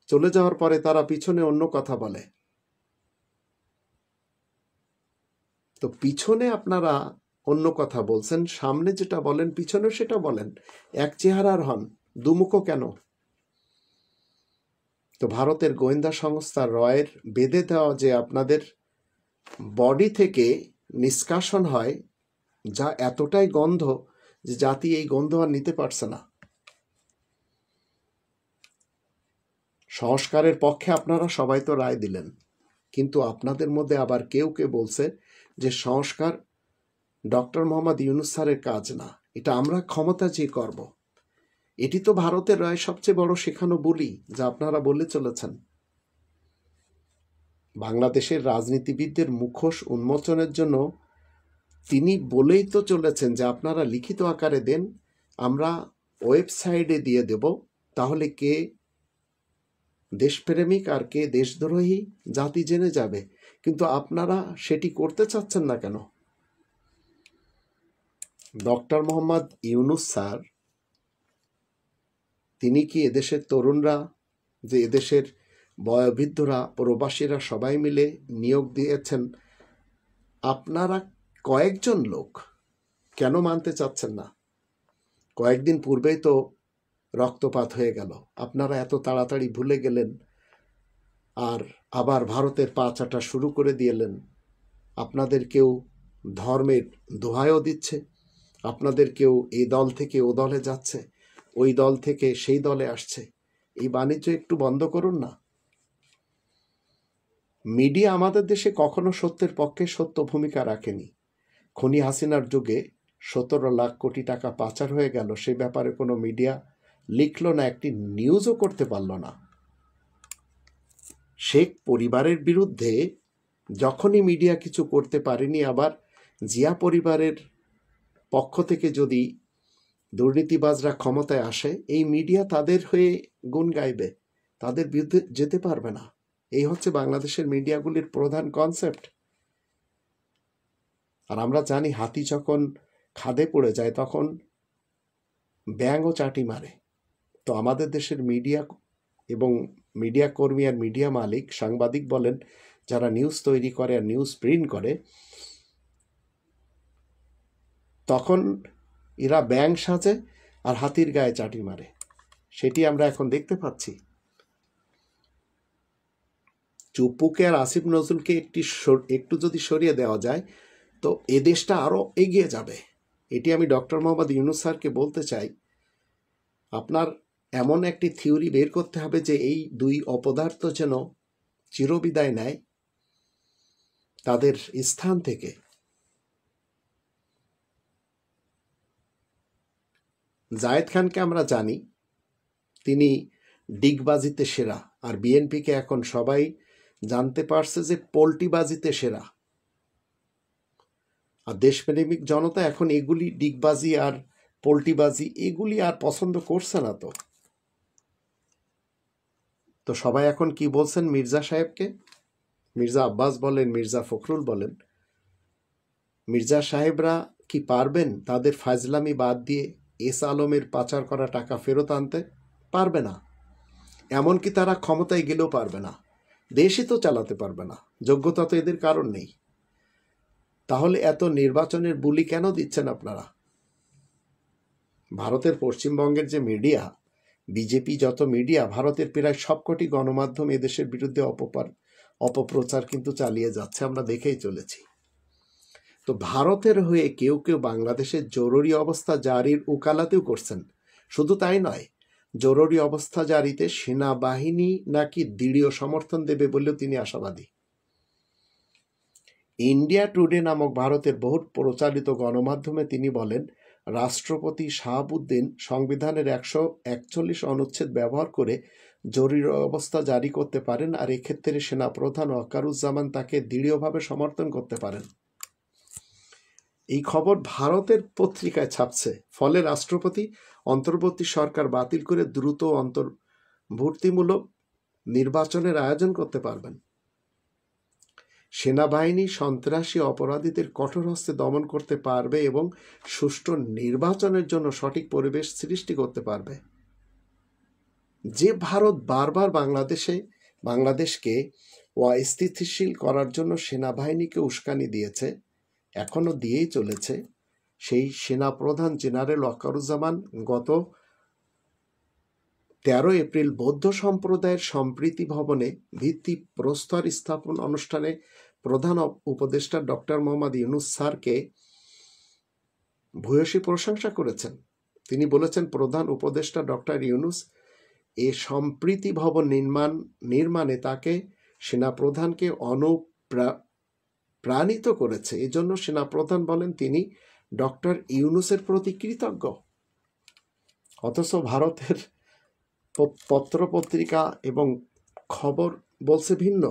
চলে যাওয়ার পরে তারা পিছনে অন্য কথা বলে। তো পিছনে আপনারা অন্য কথা বলছেন, সামনে যেটা বলেন পিছনেও সেটা বলেন। এক চেহারার হন, দুমুখো কেন? তো ভারতের গোয়েন্দা সংস্থা রয়ের বেঁধে দেওয়া যে আপনাদের বডি থেকে নিষ্কাশন হয়, যা এতটাই গন্ধ যে জাতি এই গন্ধ আর নিতে পারছে না। সংস্কারের পক্ষে আপনারা সবাই তো রায় দিলেন, কিন্তু আপনাদের মধ্যে আবার কেউ কেউ বলছে যে সংস্কার ডক্টর মোহাম্মদ ইউনূস স্যারের কাজ না, এটা আমরা ক্ষমতা চেয়ে করব। এটি তো ভারতের রায় সবচেয়ে বড় শেখানো বলি, যা আপনারা বলে চলেছেন। বাংলাদেশের রাজনীতিবিদদের মুখোশ উন্মোচনের জন্য তিনি বলেই তো চলেছেন যে আপনারা লিখিত আকারে দেন, আমরা ওয়েবসাইটে দিয়ে দেব, তাহলে কে দেশপ্রেমিক আর কে দেশদ্রোহী জাতি জেনে যাবে। কিন্তু আপনারা সেটি করতে চাচ্ছেন না কেন? ডক্টর মোহাম্মদ ইউনূস স্যার, তিনি কি এদেশের তরুণরা, যে এদেশের বয়োবৃদ্ধরা, প্রবাসীরা সবাই মিলে নিয়োগ দিয়েছেন, আপনারা কয়েকজন লোক কেন মানতে চাচ্ছেন না? কয়েকদিন পূর্বেই তো রক্তপাত হয়ে গেল, আপনারা এত তাড়াতাড়ি ভুলে গেলেন আর আবার ভারতের পা চাটা শুরু করে দিলেন। আপনাদের কেউ ধর্মের দোহাইও দিচ্ছে, আপনাদের কেউ এই দল থেকে ও দলে যাচ্ছে, ওই দল থেকে সেই দলে আসছে। এই বাণিজ্য একটু বন্ধ করুন না। মিডিয়া আমাদের দেশে কখনো সত্যের পক্ষে সত্য ভূমিকা রাখেনি। খুনি হাসিনার যুগে 17 লাখ কোটি টাকা পাচার হয়ে গেল, সে ব্যাপারে কোনো মিডিয়া লিখলো না, একটি নিউজও করতে পারল না। শেখ পরিবারের বিরুদ্ধে যখনই মিডিয়া কিছু করতে পারেনি, আবার জিয়া পরিবারের পক্ষ থেকে যদি দুর্নীতিবাজরা ক্ষমতায় আসে, এই মিডিয়া তাদের হয়ে গুণ গাইবে, তাদের বিরুদ্ধে যেতে পারবে না। এই হচ্ছে বাংলাদেশের মিডিয়াগুলির প্রধান কনসেপ্ট। আর আমরা জানি হাতি যখন খাদে পড়ে যায় তখন ব্যাঙও চাটি মারে। তো আমাদের দেশের মিডিয়া এবং মিডিয়া কর্মী আর মিডিয়া মালিক, সাংবাদিক বলেন, যারা নিউজ তৈরি করে আর নিউজ প্রিন্ট করে, তখন এরা ব্যাঙ সাজে আর হাতির গায়ে চাটি মারে। সেটি আমরা এখন দেখতে পাচ্ছি। চুপ্পুকে আর আসিফ নজরুলকে একটু যদি সরিয়ে দেওয়া যায় তো এ দেশটা আরও এগিয়ে যাবে। এটি আমি ডক্টর মোহাম্মদ ইউনূস স্যারকে বলতে চাই, আপনার এমন একটি থিওরি বের করতে হবে যে এই দুই অপদার্থ যেন চিরবিদায় নেয় তাদের স্থান থেকে। জায়েদ খানকে আমরা জানি তিনি ডিগবাজিতে সেরা, আর বিএনপিকে এখন সবাই জানতে পারছে যে পোল্টিবাজিতে সেরা। আর দেশপ্রেমিক জনতা এখন এগুলি, ডিগবাজি আর পোল্টিবাজি, এগুলি আর পছন্দ করছে না। তো সবাই এখন কি বলছেন মির্জা সাহেবকে? মির্জা আব্বাস বলেন, মির্জা ফখরুল বলেন, মির্জা সাহেবরা কি পারবেন তাদের ফাজলামি বাদ দিয়ে এস আলমের পাচার করা টাকা ফেরত আনতে? পারবে না। এমনকি তারা ক্ষমতায় গেলেও পারবে না, দেশই তো চালাতে পারবে না, যোগ্যতা তো এদের কারণ নেই। তাহলে এত নির্বাচনের বুলি কেন দিচ্ছেন আপনারা? ভারতের পশ্চিমবঙ্গের যে মিডিয়া, বিজেপি যত মিডিয়া, ভারতের প্রায় সবকটি গণমাধ্যম এদেশের বিরুদ্ধে অপপ্রচার কিন্তু চালিয়ে যাচ্ছে, আমরা দেখেই চলেছি। তো ভারতের হয়ে কেউ কেউ বাংলাদেশের জরুরি অবস্থা জারির উকালাতেও করছেন। শুধু তাই নয়, জরুরি অবস্থা জারিতে সেনাবাহিনী নাকি দৃঢ় সমর্থন দেবে বলেও তিনি আশাবাদী। ইন্ডিয়া টুডে নামক ভারতের বহু প্রচারিত গণমাধ্যমে তিনি বলেন, রাষ্ট্রপতি শাহাবুদ্দিন সংবিধানের 141 অনুচ্ছেদ ব্যবহার করে জরুরি অবস্থা জারি করতে পারেন, আর এক্ষেত্রে সেনাপ্রধান ওয়াকারুজ্জামান তাকে দৃঢ়ভাবে সমর্থন করতে পারেন। এই খবর ভারতের পত্রিকায় ছাপছে। ফলে রাষ্ট্রপতি অন্তর্বর্তী সরকার বাতিল করে দ্রুত অন্তর্ভুক্তিমূলক নির্বাচনের আয়োজন করতে পারবেন। সেনাবাহিনী সন্ত্রাসী অপরাধীদের কঠোর হস্তে দমন করতে পারবে এবং সুষ্ঠু নির্বাচনের জন্য সঠিক পরিবেশ সৃষ্টি করতে পারবে। যে ভারত বারবার বাংলাদেশকে অস্থিতিশীল করার জন্য সেনাবাহিনীকে উস্কানি দিয়েছে, এখনো দিয়েই চলেছে, সেই সেনাপ্রধান জেনারেল ওয়াকারুজ্জামান গত 13 এপ্রিল বৌদ্ধ সম্প্রদায়ের সম্প্রীতি ভবনে ভিত্তি প্রস্তর স্থাপন অনুষ্ঠানে প্রধান উপদেষ্টা ডক্টর মোহাম্মদ ইউনূস স্যারকে ভূয়সী প্রশংসা করেছেন। তিনি বলেছেন, প্রধান উপদেষ্টা ডক্টর ইউনূস এ সম্প্রীতি ভবন নির্মাণে তাকে সেনাপ্রধানকে অনুপ্রাণিত করেছে। এজন্য সেনাপ্রধান বলেন তিনি ডক্টর ইউনূসের প্রতি কৃতজ্ঞ। অথচ ভারতের পত্রপত্রিকা এবং খবর বলছে ভিন্ন।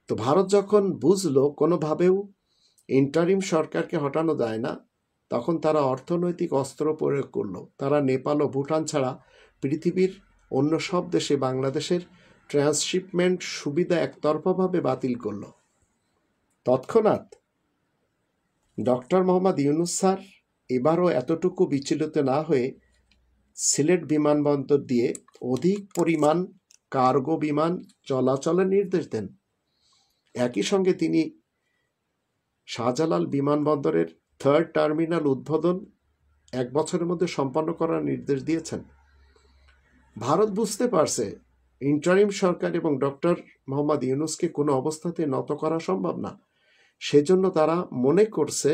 তো ভারত যখন বুঝলো কোনোভাবেও ইন্টারিম সরকারকে হটানো যায় না, তখন তারা অর্থনৈতিক অস্ত্র প্রয়োগ করলো। তারা নেপাল ও ভুটান ছাড়া পৃথিবীর অন্য সব দেশে বাংলাদেশের ট্রান্সশিপমেন্ট সুবিধা একতরফাভাবে বাতিল করল। তৎক্ষণাৎ ডক্টর মোহাম্মদ ইউনূস স্যার এবারও এতটুকু বিচলিত না হয়ে সিলেট বিমানবন্দর দিয়ে অধিক পরিমাণ কার্গো বিমান চলাচলের নির্দেশ দেন। একই সঙ্গে তিনি শাহজালাল বিমানবন্দরের 3rd টার্মিনাল উদ্বোধন 1 বছরের মধ্যে সম্পন্ন করার নির্দেশ দিয়েছেন। ভারত বুঝতে পারছে ইন্টারিম সরকার এবং ডক্টর মোহাম্মদ ইউনূসকে কোনো অবস্থাতে নত করা সম্ভব না। সেজন্য তারা মনে করছে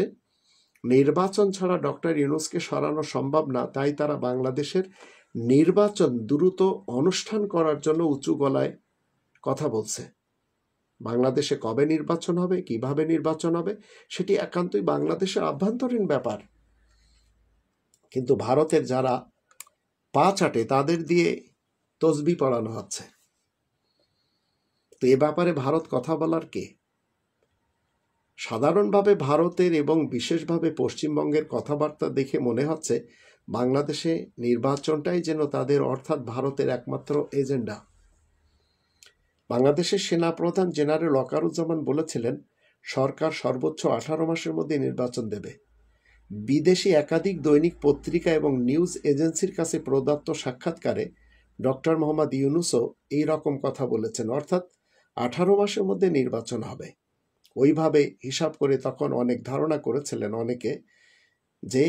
নির্বাচন ছাড়া ডক্টর ইউনূসকে সরানো সম্ভব না। তাই তারা বাংলাদেশের নির্বাচন দ্রুত অনুষ্ঠান করার জন্য উঁচু গলায় কথা বলছে। বাংলাদেশে কবে নির্বাচন হবে, কিভাবে নির্বাচন হবে, সেটি একান্তই বাংলাদেশের আভ্যন্তরীণ ব্যাপার। কিন্তু ভারতের যারা পা চাটে তাদের দিয়ে তসবি পড়ানো হচ্ছে। তো এ ব্যাপারে ভারত কথা বলার কে? সাধারণভাবে ভারতের এবং বিশেষভাবে পশ্চিমবঙ্গের কথাবার্তা দেখে মনে হচ্ছে বাংলাদেশে নির্বাচনটাই যেন তাদের অর্থাৎ ভারতের একমাত্র এজেন্ডা। বাংলাদেশের সেনাপ্রধান জেনারেল ওয়াকারুজ্জামান বলেছিলেন, সরকার সর্বোচ্চ 18 মাসের মধ্যে নির্বাচন দেবে। বিদেশি একাধিক দৈনিক পত্রিকা এবং নিউজ এজেন্সির কাছে প্রদত্ত সাক্ষাৎকারে ডক্টর মোহাম্মদ ইউনূসও এই রকম কথা বলেছেন, অর্থাৎ 18 মাসের মধ্যে নির্বাচন হবে। ওইভাবে হিসাব করে তখন অনেক ধারণা করেছিলেন অনেকে যে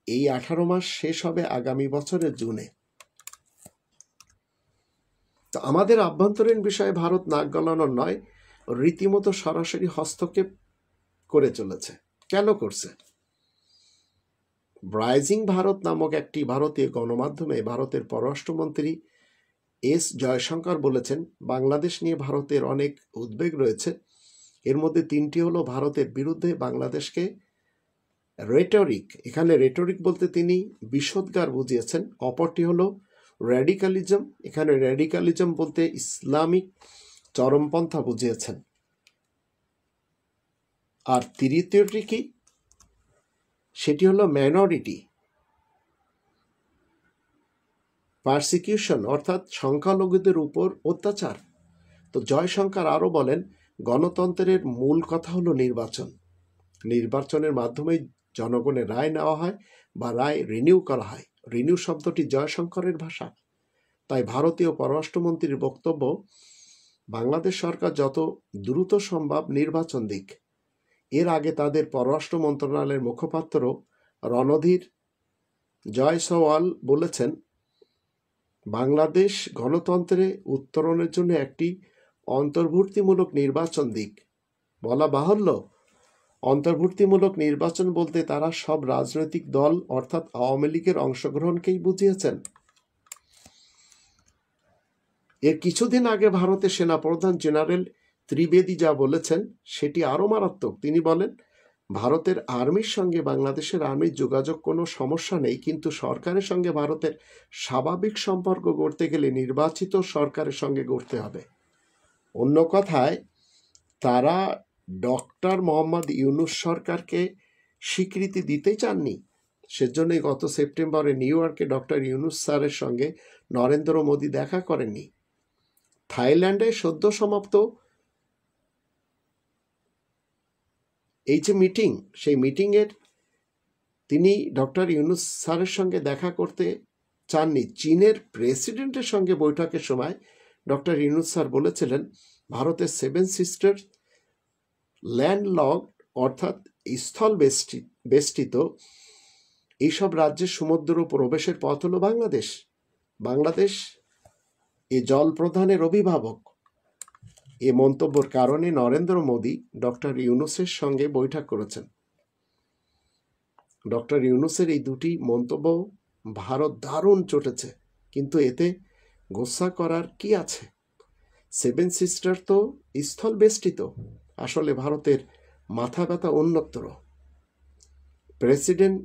এই 18 মাস শেষ হবে আগামী বছরের জুনে। তো আমাদের আভ্যন্তরীণ বিষয়ে ভারত নাক গলানোর নয়, রীতিমতো সরাসরি হস্তক্ষেপ করে চলেছে। কেন করছে? রাইজিং ভারত নামক একটি ভারতীয় গণমাধ্যমে ভারতের পররাষ্ট্রমন্ত্রী এস জয়শঙ্কর বলেছেন, বাংলাদেশ নিয়ে ভারতের অনেক উদ্বেগ রয়েছে। এর মধ্যে 3টি হলো ভারতের বিরুদ্ধে বাংলাদেশকে রেটরিক, এখানে রেটরিক বলতে তিনি বিষোদ্গার বুঝিয়েছেন। অপরটি হলো র্যাডিকালিজম, এখানে র্যাডিকালিজম বলতে ইসলামিক চরমপন্থা বুঝিয়েছেন। আর তৃতীয়টি কি? সেটি হলো মাইনরিটি পারসিকিউশন, অর্থাৎ সংখ্যালঘুদের উপর অত্যাচার। তো জয়শঙ্কর আরও বলেন, গণতন্ত্রের মূল কথা হলো নির্বাচন। নির্বাচনের মাধ্যমে জনগণের রায় নেওয়া হয় বা রায় রিনিউ করা হয়। রিনিউ শব্দটি জয়শঙ্করের ভাষা। তাই ভারতীয় পররাষ্ট্রমন্ত্রীর বক্তব্য, বাংলাদেশ সরকার যত দ্রুত সম্ভব নির্বাচন দিক। এর আগে তাদের পররাষ্ট্র মন্ত্রণালয়ের মুখপাত্র রণধীর জয়সওয়াল বলেছেন, বাংলাদেশ গণতন্ত্রে উত্তরণের জন্য একটি অন্তর্ভুক্তিমূলক নির্বাচন দিক। বলা বাহুল্য, অন্তর্ভুক্তিমূলক নির্বাচন বলতে তারা সব রাজনৈতিক দল অর্থাৎ আওয়ামী লীগের অংশগ্রহণকেই বুঝিয়েছেন। এর কিছুদিন আগে ভারতের সেনাপ্রধান জেনারেল ত্রিবেদী যা বলেছেন সেটি আরও মারাত্মক। তিনি বলেন, ভারতের আর্মির সঙ্গে বাংলাদেশের আর্মির যোগাযোগ কোনো সমস্যা নেই, কিন্তু সরকারের সঙ্গে ভারতের স্বাভাবিক সম্পর্ক গড়তে গেলে নির্বাচিত সরকারের সঙ্গে গড়তে হবে। অন্য কথায় তারা ডক্টর মোহাম্মদ ইউনূস সরকারকে স্বীকৃতি দিতেই চাননি। সেজন্যই গত সেপ্টেম্বরে নিউ ইয়র্কে ডক্টর ইউনূস স্যারের সঙ্গে নরেন্দ্র মোদী দেখা করেননি। থাইল্যান্ডে সদ্য সমাপ্ত এই যে মিটিং, সেই মিটিংয়ের তিনি ডক্টর ইউনূস স্যারের সঙ্গে দেখা করতে চাননি। চীনের প্রেসিডেন্টের সঙ্গে বৈঠকের সময় ডক্টর ইউনূস স্যার বলেছিলেন, ভারতের 7 সিস্টার ল্যান্ডলকড অর্থাৎ স্থল বেষ্টিত এইসব রাজ্যের সমুদ্র প্রবেশের পথ হলো বাংলাদেশ। বাংলাদেশ এ জল প্রধানের অভিভাবক। এ মন্তব্যের কারণে নরেন্দ্র মোদী ডক্টর ইউনূসের সঙ্গে বৈঠক করেছেন। ডক্টর ইউনূসের এই দুটি মন্তব্য ভারত দারুণ চটেছে, কিন্তু এতে গোসা করার কি আছে? সেভেন সিস্টার তো স্থল বেষ্টিত। আসলে ভারতের মাথা ব্যথা অন্যত্র। প্রেসিডেন্ট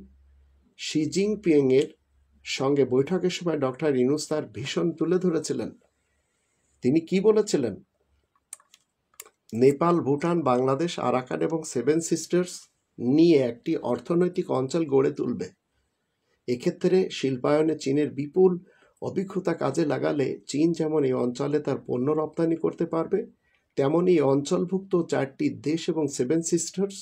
শি জিনপিং এর সঙ্গে বৈঠকের সময় ডক্টর ইউনূস তার ভীষণ তুলে ধরেছিলেন। তিনি কি বলেছিলেন? নেপাল, ভুটান, বাংলাদেশ, আরাকান এবং সেভেন সিস্টার্স নিয়ে একটি অর্থনৈতিক অঞ্চল গড়ে তুলবে। এক্ষেত্রে শিল্পায়নে চীনের বিপুল অভিজ্ঞতা কাজে লাগালে চীন যেমন এই অঞ্চলে তার পণ্য রপ্তানি করতে পারবে, তেমনই অঞ্চলভুক্ত 4টি দেশ এবং সেভেন সিস্টার্স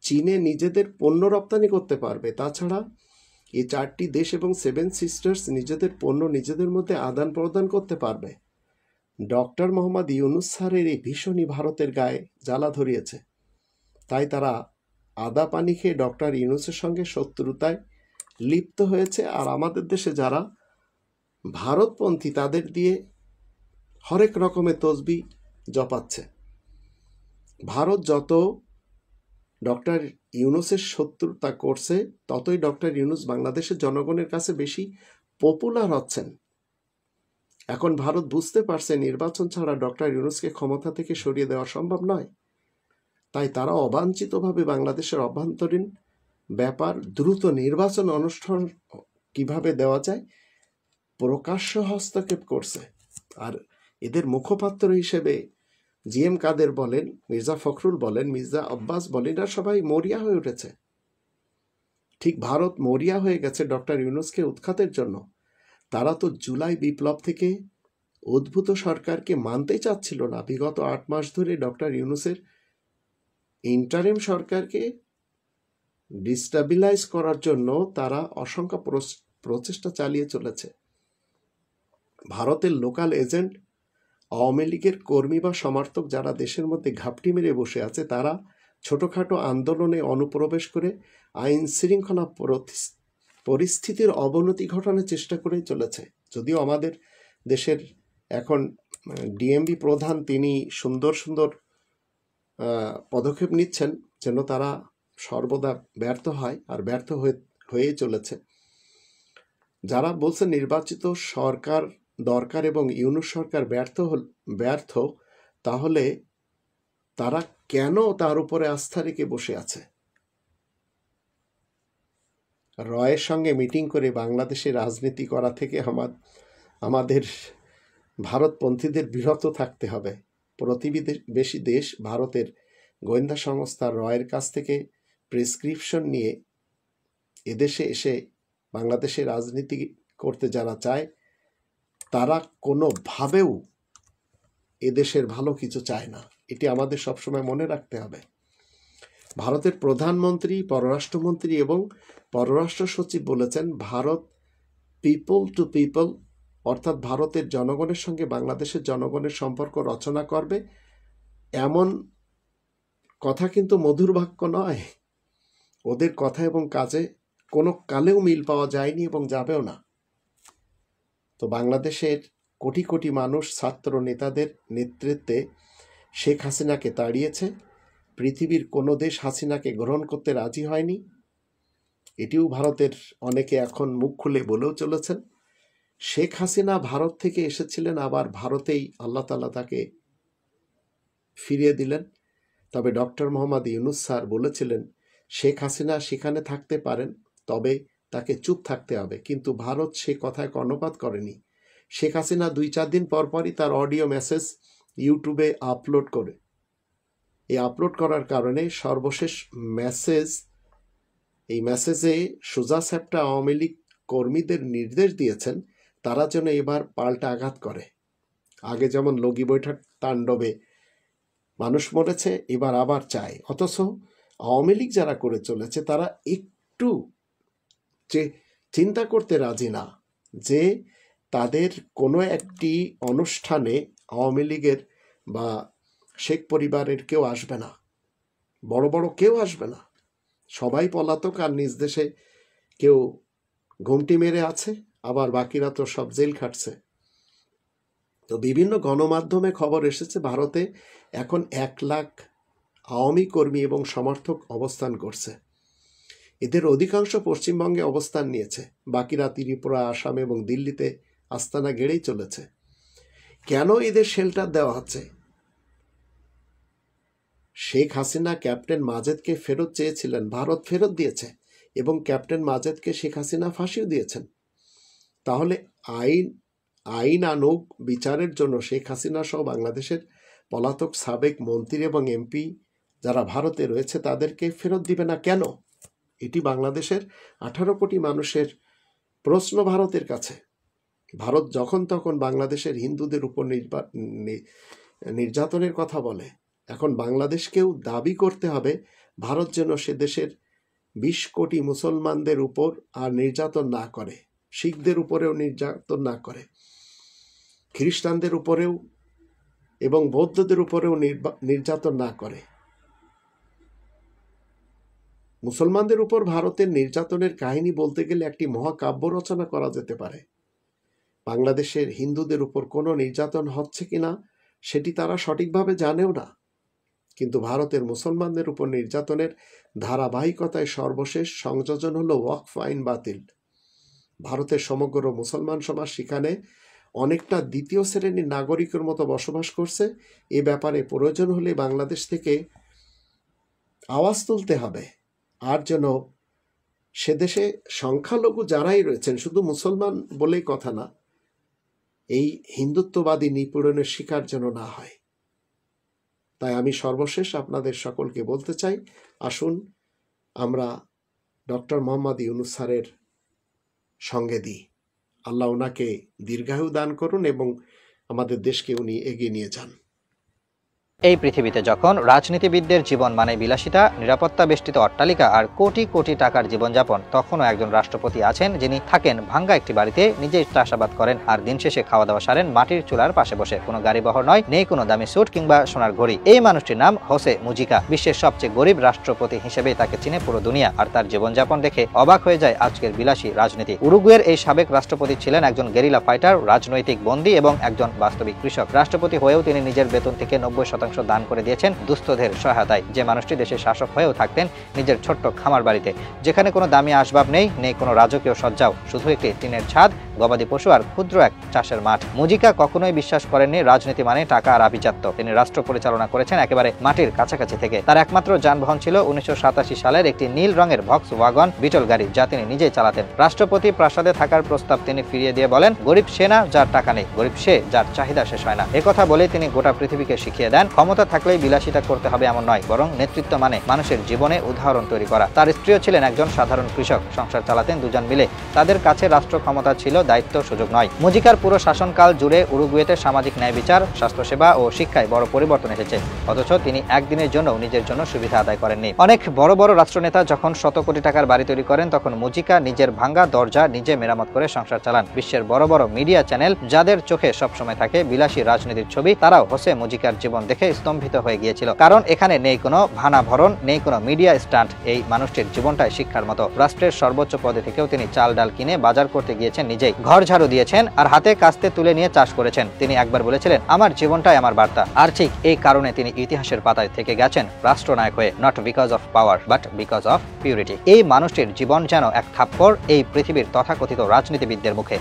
চীনে নিজেদের পণ্য রপ্তানি করতে পারবে। তাছাড়া এই 4টি দেশ এবং সেভেন সিস্টার্স নিজেদের পণ্য নিজেদের মধ্যে আদান প্রদান করতে পারবে। ডক্টর মোহাম্মদ ইউনূস স্যারের এই ভীষণই ভারতের গায়ে জ্বালা ধরিয়েছে। তাই তারা আদা পানি খেয়ে ডক্টর ইউনূসের সঙ্গে শত্রুতায় লিপ্ত হয়েছে। আর আমাদের দেশে যারা ভারতপন্থী তাদের দিয়ে হরেক রকমের তসবি জপাচ্ছে। ভারত যত ডক্টর ইউনূসের শত্রুতা করছে, ততই ডক্টর ইউনূস বাংলাদেশের জনগণের কাছে বেশি পপুলার হচ্ছেন। এখন ভারত বুঝতে পারছে নির্বাচন ছাড়া ডক্টর ইউনূসকে ক্ষমতা থেকে সরিয়ে দেওয়া সম্ভব নয়। তাই তারা অবাঞ্ছিতভাবে বাংলাদেশের অভ্যন্তরীণ ব্যাপার দ্রুত নির্বাচন অনুষ্ঠান কিভাবে দেওয়া যায় প্রকাশ্য হস্তক্ষেপ করছে। আর এদের মুখপাত্র হিসেবে জিএম কাদের বলেন, মির্জা ফখরুল বলেন, মির্জা আব্বাস বলেন, এরা সবাই মরিয়া হয়ে উঠেছে। ঠিক ভারত মরিয়া হয়ে গেছে ডক্টর ইউনূসকে উৎখাতের জন্য। তারা তো জুলাই বিপ্লব থেকে উদ্ভূত সরকারকে মানতেই চাচ্ছিল না। বিগত 8 মাস ধরে ডক্টর ইউনূসের ইন্টারিম সরকারকে ডিস্টাবিলাইজ করার জন্য তারা অসংখ্য প্রচেষ্টা চালিয়ে চলেছে। ভারতের লোকাল এজেন্ট, আওয়ামী লীগের কর্মী বা সমর্থক যারা দেশের মধ্যে ঘাপটি মেরে বসে আছে, তারা ছোটোখাটো আন্দোলনে অনুপ্রবেশ করে আইন শৃঙ্খলা পরিস্থিতির অবনতি ঘটানোর চেষ্টা করে চলেছে। যদিও আমাদের দেশের এখন ডিএমবি প্রধান তিনি সুন্দর সুন্দর পদক্ষেপ নিচ্ছেন যেন তারা সর্বদা ব্যর্থ হয়, আর ব্যর্থ হয়েই চলেছে। যারা বলছে নির্বাচিত সরকার দরকার এবং ইউনূস সরকার ব্যর্থ, তাহলে তারা কেন তার উপরে আস্থা রেখে বসে আছে? রয়ের সঙ্গে মিটিং করে বাংলাদেশে রাজনীতি করা থেকে আমাদের ভারতপন্থীদের বিরত থাকতে হবে। প্রতিবেশী দেশ ভারতের গোয়েন্দা সংস্থা রয়ের কাছ থেকে প্রেসক্রিপশন নিয়ে এদেশে এসে বাংলাদেশে রাজনীতি করতে যারা চায়, তারা কোনোভাবেও এদেশের ভালো কিছু চায় না। এটি আমাদের সবসময় মনে রাখতে হবে। ভারতের প্রধানমন্ত্রী, পররাষ্ট্রমন্ত্রী এবং পররাষ্ট্র সচিব বলেছেন, ভারত পিপল টু পিপল, অর্থাৎ ভারতের জনগণের সঙ্গে বাংলাদেশের জনগণের সম্পর্ক রচনা করবে। এমন কথা কিন্তু মধুর বাক্য নয়। ওদের কথা এবং কাজে কোনো কালেও মিল পাওয়া যায়নি এবং যাবেও না। তো বাংলাদেশের কোটি কোটি মানুষ ছাত্র নেতাদের নেতৃত্বে শেখ হাসিনাকে তাড়িয়েছে। পৃথিবীর কোনো দেশ হাসিনাকে গ্রহণ করতে রাজি হয়নি। এটিও ভারতের অনেকে এখন মুখ খুলে বলেও চলেছেন। শেখ হাসিনা ভারত থেকে এসেছিলেন, আবার ভারতেই আল্লাহ তাআলা তাকে ফিরিয়ে দিলেন। তবে ডক্টর মোহাম্মদ ইউনূস স্যার বলেছিলেন, শেখ হাসিনা সেখানে থাকতে পারেন, তবে তাকে চুপ থাকতে হবে। কিন্তু ভারত সে কথায় কর্ণপাত করেনি। শেখ হাসিনা 2-4 দিন পরপরই তার অডিও মেসেজ ইউটিউবে আপলোড করে। এই আপলোড করার কারণে সর্বশেষ এই মেসেজে সোজা সাপটা আওয়ামী লীগ কর্মীদের নির্দেশ দিয়েছেন তারা যেন এবার পাল্টা আঘাত করে। আগে যেমন লগি বৈঠক তাণ্ডবে মানুষ মরেছে, এবার আবার চায়। অথচ আওয়ামী লীগ যারা করে চলেছে তারা একটু চিন্তা করতে রাজি না যে তাদের কোনো একটি অনুষ্ঠানে আওয়ামী লীগের বা শেখ পরিবারের কেউ আসবে না, বড় বড় কেউ আসবে না, সবাই পলাতক আর নিজ দেশে কেউ ঘুমটি মেরে আছে, আবার বাকিরা তো সব জেল খাটছে। তো বিভিন্ন গণমাধ্যমে খবর এসেছে ভারতে এখন 1 লাখ আওয়ামী কর্মী এবং সমর্থক অবস্থান করছে। এদের অধিকাংশ পশ্চিমবঙ্গে অবস্থান নিয়েছে, বাকিরা ত্রিপুরা, আসাম এবং দিল্লিতে আস্তানা গেড়েই চলেছে। কেন এদের শেল্টার দেওয়া হচ্ছে? শেখ হাসিনা ক্যাপ্টেন মাজেদকে ফেরত চেয়েছিলেন, ভারত ফেরত দিয়েছে এবং ক্যাপ্টেন মাজেদকে শেখ হাসিনা ফাঁসিও দিয়েছেন। তাহলে আইন আনুক বিচারের জন্য শেখ হাসিনা সহ বাংলাদেশের পলাতক সাবেক মন্ত্রী এবং এমপি যারা ভারতে রয়েছে তাদেরকে ফেরত দিবে না কেন? এটি বাংলাদেশের 18 কোটি মানুষের প্রশ্ন ভারতের কাছে। ভারত যখন তখন বাংলাদেশের হিন্দুদের উপর নির্যাতনের কথা বলে। এখন বাংলাদেশকেও দাবি করতে হবে ভারত যেন সে দেশের 20 কোটি মুসলমানদের উপর আর নির্যাতন না করে, শিখদের উপরেও নির্যাতন না করে, খ্রিস্টানদের উপরেও এবং বৌদ্ধদের উপরেও নির্যাতন না করে। মুসলমানদের উপর ভারতের নির্যাতনের কাহিনী বলতে গেলে একটি মহাকাব্য রচনা করা যেতে পারে। বাংলাদেশের হিন্দুদের উপর কোনো নির্যাতন হচ্ছে কিনা সেটি তারা সঠিকভাবে জানেও না, কিন্তু ভারতের মুসলমানদের উপর নির্যাতনের ধারাবাহিকতায় সর্বশেষ সংযোজন হলো ওয়াকফ আইন বাতিল। ভারতের সমগ্র মুসলমান সমাজ সেখানে অনেকটা দ্বিতীয় শ্রেণীর নাগরিকের মতো বসবাস করছে। এ ব্যাপারে প্রয়োজন হলে বাংলাদেশ থেকে আওয়াজ তুলতে হবে। আর যেন সে দেশে সংখ্যালঘু যারাই রয়েছেন, শুধু মুসলমান বলেই কথা না, এই হিন্দুত্ববাদী নিপীড়নের শিকার যেন না হয়। তাই আমি সর্বশেষ আপনাদের সকলকে বলতে চাই, আসুন আমরা ডক্টর মোহাম্মদ ইউনূস স্যারের সঙ্গে দিই। আল্লাহ ওনাকে দীর্ঘায়ু দান করুন এবং আমাদের দেশকে উনি এগিয়ে নিয়ে যান। এই পৃথিবীতে যখন রাজনীতিবিদদের জীবন মানে বিলাসিতা, নিরাপত্তা বেষ্টিত অট্টালিকা আর কোটি কোটি টাকার জীবনযাপন, তখনও একজন রাষ্ট্রপতি আছেন যিনি থাকেন ভাঙ্গা একটি বাড়িতে, নিজেই চাষাবাদ করেন আর দিন শেষে খাওয়া দাওয়া সারেন মাটির চুলার পাশে বসে। কোনো গাড়ি বহর নয়, নেই কোনো দামি স্যুট কিংবা সোনার ঘড়ি। এই মানুষটির নাম হোসে মুজিকা। বিশ্বের সবচেয়ে গরিব রাষ্ট্রপতি হিসেবেই তাকে চিনে পুরো দুনিয়া, আর তার জীবনযাপন দেখে অবাক হয়ে যায় আজকের বিলাসী রাজনীতি। উরুগুয়ের এই সাবেক রাষ্ট্রপতি ছিলেন একজন গেরিলা ফাইটার, রাজনৈতিক বন্দী এবং একজন বাস্তবিক কৃষক। রাষ্ট্রপতি হয়েও তিনি নিজের বেতন থেকে 90% দান করে দিয়েছেন দুস্থদের সহায়তায়। যে মানুষটি দেশের শাসক হয়েও থাকতেন নিজের ছোট্ট খামার বাড়িতে, যেখানে কোনো দামি আসবাব নেই, নেই কোনো রাজকীয় সজ্জাও, শুধু একটি টিনের ছাদ, গবাদি পশু আর ক্ষুদ্র এক চাষের মাঠ। মুজিকা কখনোই বিশ্বাস করেননি রাজনীতি মানে টাকা আর আভিজাত্য। তিনি রাষ্ট্র পরিচালনা করেছেন একেবারে মাটির কাছাকাছি থেকে। তার একমাত্র যানবাহন ছিল 1987 সালের একটি নীল রঙের ভক্স ওয়াগন বিটল গাড়ি, যা তিনি নিজেই চালাতেন। রাষ্ট্রপতি প্রাসাদে থাকার প্রস্তাব তিনি ফিরিয়ে দিয়ে বলেন, গরিব সে না যার টাকা নেই, গরিব সে যার চাহিদা শেষ হয় না। একথা বলে তিনি গোটা পৃথিবীকে শিখিয়ে দেন, ক্ষমতা থাকলেই বিলাসিতা করতে হবে এমন নয়, বরং নেতৃত্ব মানে মানুষের জীবনে উদাহরণ তৈরি করা। তার স্ত্রীও ছিলেন একজন সাধারণ কৃষক, সংসার চালাতেন দুজন মিলে। তাদের কাছে রাষ্ট্র ক্ষমতা ছিল দায়িত্ব, সুযোগ নয়। মুজিকার পুরো শাসনকাল জুড়ে উরুগুয়েতে সামাজিক ন্যায় বিচার, স্বাস্থ্যসেবা ও শিক্ষায় বড় পরিবর্তন এসেছে, অথচ তিনি একদিনের জন্য নিজের জন্য সুবিধা আদায় করেননি। অনেক বড় বড় রাষ্ট্রনেতা যখন শত কোটি টাকার বাড়ি তৈরি করেন, তখন মুজিকা নিজের ভাঙ্গা দরজা নিজে মেরামত করে সংসার চালান। বিশ্বের বড় বড় মিডিয়া চ্যানেল যাদের চোখে সবসময় থাকে বিলাসী রাজনীতির ছবি, তারাও হোসে মুজিকার জীবন দেখে স্তম্ভিত হয়ে গিয়েছিল। কারণ এখানে নেই কোনো ভানা ভরণ, নেই কোনো মিডিয়া স্টান্ট। এই মানুষটির জীবনটাই শিক্ষার মতো। রাষ্ট্রের সর্বোচ্চ পদে থেকেও তিনি চাল ডাল কিনে বাজার করতে গিয়েছেন নিজেই, ঘর ঝাড়ু দিয়েছেন আর হাতে কাস্তে তুলে নিয়ে চাষ করেছেন। তিনি একবার বলেছিলেন, আমার জীবনটাই আমার বার্তা। আর ঠিক এই কারণে তিনি ইতিহাসের পাতায় থেকে গেছেন রাষ্ট্রনায়ক হয়ে, not because of power but because of purity. এই মানুষটির জীবন যেন এক থাপ্পড় এই পৃথিবীর তথাকথিত রাজনীতিবিদদের মুখে।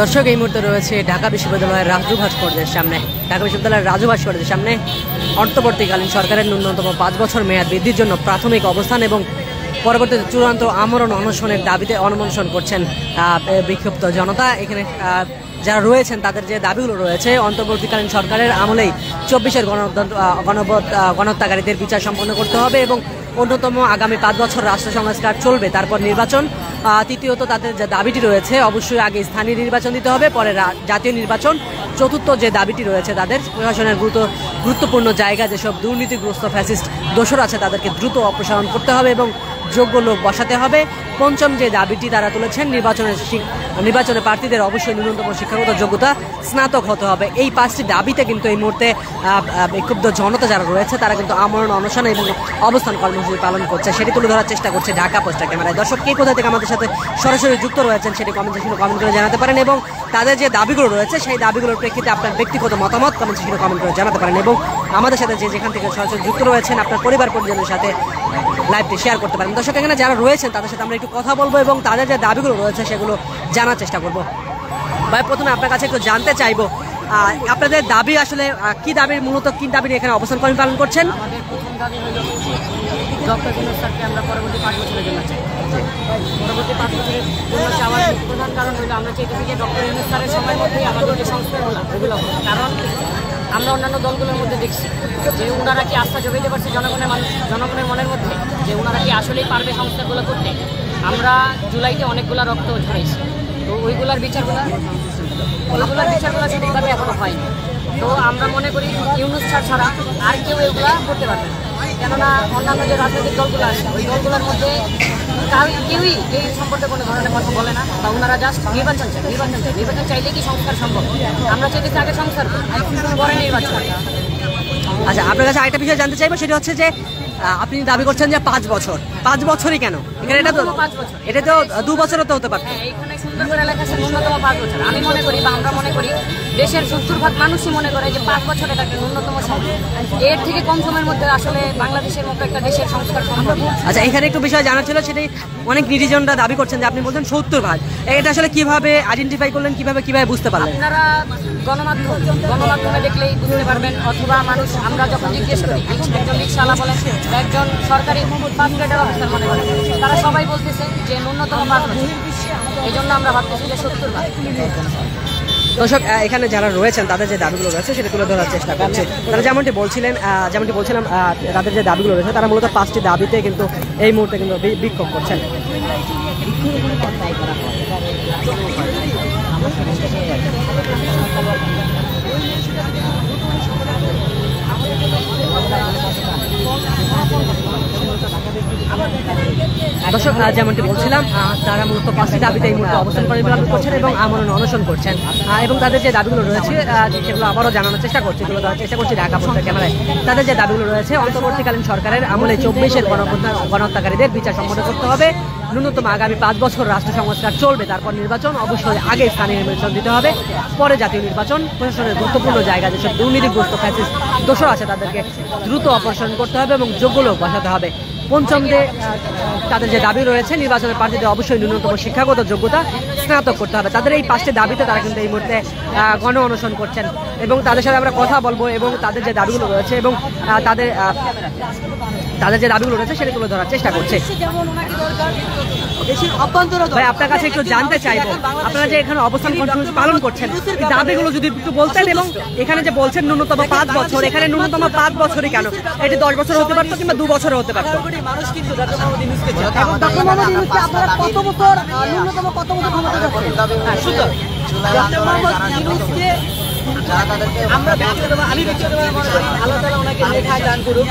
দর্শক, এই মুহূর্তে রয়েছে ঢাকা বিশ্ববিদ্যালয়ের রাজু ভাস্কর্যের সামনে। ঢাকা বিশ্ববিদ্যালয়ের রাজু ভাস্কর্যের সামনে অন্তর্বর্তীকালীন সরকারের ন্যূনতম 5 বছর মেয়াদ বৃদ্ধির জন্য প্রাথমিক অবস্থান এবং পরবর্তীতে চূড়ান্ত আমরণ অনশনের দাবিতে অনশন করছেন বিক্ষুব্ধ জনতা। এখানে যারা রয়েছেন তাদের যে দাবিগুলো রয়েছে, অন্তর্বর্তীকালীন সরকারের আমলেই 24-এর গণহত্যাকারীদের বিচার সম্পন্ন করতে হবে এবং অন্যতম আগামী 5 বছর রাষ্ট্র সংস্কার চলবে, তারপর নির্বাচন। তৃতীয়ত তাদের যে দাবিটি রয়েছে, অবশ্যই আগে স্থানীয় নির্বাচন দিতে হবে, পরে জাতীয় নির্বাচন। চতুর্থ যে দাবিটি রয়েছে তাদের, প্রশাসনের গুরুত্বপূর্ণ জায়গা যেসব দুর্নীতিগ্রস্ত ফ্যাসিস্ট দোসর আছে তাদেরকে দ্রুত অপসারণ করতে হবে এবং যোগ্য লোক বসাতে হবে। পঞ্চম যে দাবিটি তারা তুলেছেন, নির্বাচনে প্রার্থীদের অবশ্যই ন্যূনতম শিক্ষাগত যোগ্যতা স্নাতক হতে হবে। এই 5টি দাবিতে কিন্তু এই মুহূর্তে বিক্ষুব্ধ জনতা যারা রয়েছে তারা কিন্তু আমরণ অনশন এবং অবস্থান কর্মসূচি পালন করছে, সেটি তুলে ধরার চেষ্টা করছে ঢাকা পোস্টার ক্যামেরায়। দর্শক কে কোথা থেকে আমাদের সাথে সরাসরি যুক্ত রয়েছেন সেটি কমেন্ট সেকশনে কমেন্ট করে জানাতে পারেন, এবং তাদের যে দাবিগুলো রয়েছে সেই দাবিগুলোর প্রেক্ষিতে আপনার ব্যক্তিগত মতামত কমেন্ট সেকশনে কমেন্ট করে জানাতে পারেন, এবং আমাদের সাথে যেখান থেকে সরাসরি যুক্ত রয়েছেন আপনার পরিবার পরিজনের সাথে লাইভটি শেয়ার করতে পারেন। দর্শক এখানে যারা রয়েছেন তাদের সাথে আমরা একটু কথা বলবো এবং তাদের যে দাবিগুলো রয়েছে সেগুলো জানার চেষ্টা করব। ভাই, প্রথমে আপনার কাছে একটু জানতে চাইবো আপনাদের দাবি আসলে কি দাবির, মূলত কি দাবি নিয়ে এখানে অবস্থান কর্মী পালন করছেন? আমাদের প্রথম দাবি হলো ডক্টর ইউনূস স্যারকে আমরা পরবর্তী 5 বছরের জন্য চাই। পরবর্তী 5 বছরের জন্য চাওয়ার প্রধান কারণ হলো আমরা চাইতেছি যে ডক্টর ইউনূস স্যারের সময়ের মধ্যেই আমাদের যে সংস্কারগুলো ওগুলো, কারণ আমরা অন্যান্য দলগুলোর মধ্যে দেখছি যে ওনারা কি আস্থা যোগাইতে পারছে জনগণের মনের মধ্যে যে ওনারা কি আসলেই পারবে সংস্কারগুলো করতে। আমরা জুলাইতে অনেকগুলো রক্ত ঝরাইছি, তো ওইগুলোর বিচারগুলো সঠিকভাবে এখনো হয়নি। তো আমরা মনে করি ইউনূস স্যার ছাড়া আর কেউ এগুলা করতে পারবে না, কেননা অন্যান্য যে রাজনৈতিক দলগুলো আছে ওই দলগুলোর মধ্যে কেউই এই সম্পর্কে কোনো ধরনের কথা বলে না, বা ওনারা জাস্ট নির্বাচন চাইলে কি সংস্কার সম্ভব? আমরা চাইতেছি আগে সংস্কার পরে নির্বাচন। আচ্ছা, আপনার কাছে আরেকটা বিষয় জানতে চাইবো, সেটা হচ্ছে যে আপনি দাবি করছেন যে 5 বছর, 5 বছরই কেন? এখানে এটা তো 5 বছর, এটা তো 2 বছরও তো হতে পারত। এখানে সুন্দর করে লেখা আছে ন্যূনতম 5 বছর। আমি মনে করি বা আমরা মনে করি দেশের 70% মানুষই মনে করে যে 5 বছর এটা একটা ন্যূনতম সময়, এর থেকে কম সময়ের মধ্যে আসলে বাংলাদেশের মতো একটা দেশের সংস্কার সম্ভব। আচ্ছা, এখানে একটু বিষয় জানার ছিল, সেটাই অনেক নিরীজনরা দাবি করছেন যে আপনি বলছেন 70%, এটা আসলে কিভাবে আইডেন্টিফাই করলেন, কিভাবে বুঝতে পারলেন? আপনারা গণমাধ্যমে দেখলেই বুঝতে পারবেন, অথবা মানুষ আমরা যখন জিজ্ঞেস করি, একজন রিক্সাওয়ালা বলেন, একজন সরকারি ফার্স্ট গ্রেডের অফিসার মনে করেন, তারা সবাই বলতেছে যে ন্যূনতম 5 বছর। এই জন্য আমরা ভাবতেছি যে 70%। দর্শক, এখানে যারা রয়েছেন তাদের যে দাবিগুলো রয়েছে সেটা তুলে ধরার চেষ্টা করছে। তারা যেমনটি বলছিলাম তাদের যে দাবিগুলো রয়েছে, তারা মূলত 5টি দাবিতে কিন্তু এই মুহূর্তে কিন্তু বিক্ষোভ করছেন। দর্শক, যেমনটি বলছিলাম তারা মূলত 5টি দাবিতে এই মুহূর্তে অবস্থান করছেন এবং আমরণ অনশন করছেন, এবং তাদের যে দাবিগুলো রয়েছে সেগুলো আবারও জানানোর চেষ্টা করছি, ঢাকা পোস্টার ক্যামেরায়। তাদের যে দাবিগুলো রয়েছে, অন্তর্বর্তীকালীন সরকারের আমলে 24-এর গণহত্যাকারীদের বিচার সম্পন্ন করতে হবে, ন্যূনতম আগামী 5 বছর রাষ্ট্র সংস্কার চলবে, তারপর নির্বাচন, অবশ্যই আগে স্থানীয় নির্বাচন দিতে হবে, পরে জাতীয় নির্বাচন, প্রশাসনের গুরুত্বপূর্ণ জায়গা যেসব দুর্নীতিগ্রস্ত ফ্যাসিস্ট দোষর আছে তাদেরকে দ্রুত অপসারণ করতে হবে এবং যোগ্য লোক বসাতে হবে। পঞ্চম যে তাদের যে দাবি রয়েছে, নির্বাচনের প্রার্থীদের অবশ্যই ন্যূনতম শিক্ষাগত যোগ্যতা স্নাতক করতে হবে। তাদের এই 5টি দাবিতে তারা কিন্তু এই মুহূর্তে গণ অনশন করছেন, এবং তাদের সাথে আমরা কথা বলবো এবং তাদের যে দাবিগুলো রয়েছে এবং তাদের যে দাবিগুলো রয়েছে সেটা তুলে ধরার চেষ্টা করছে। ভাই, আপনার কাছে একটু জানতে চাইবো, আপনারা যে এখানে অবস্থান কর্মসূচি পালন করছেন, দাবিগুলো যদি একটু বলতেন, এবং এখানে যে বলছেন ন্যূনতম 5 বছর, এখানে ন্যূনতম 5 বছরই কেন? এটি 10 বছর হতে পারতো কিংবা 2 বছর হতে পারতো। আমরা আমি আল্লাহ তাআলা ওনাকে লেখায় দান করুক,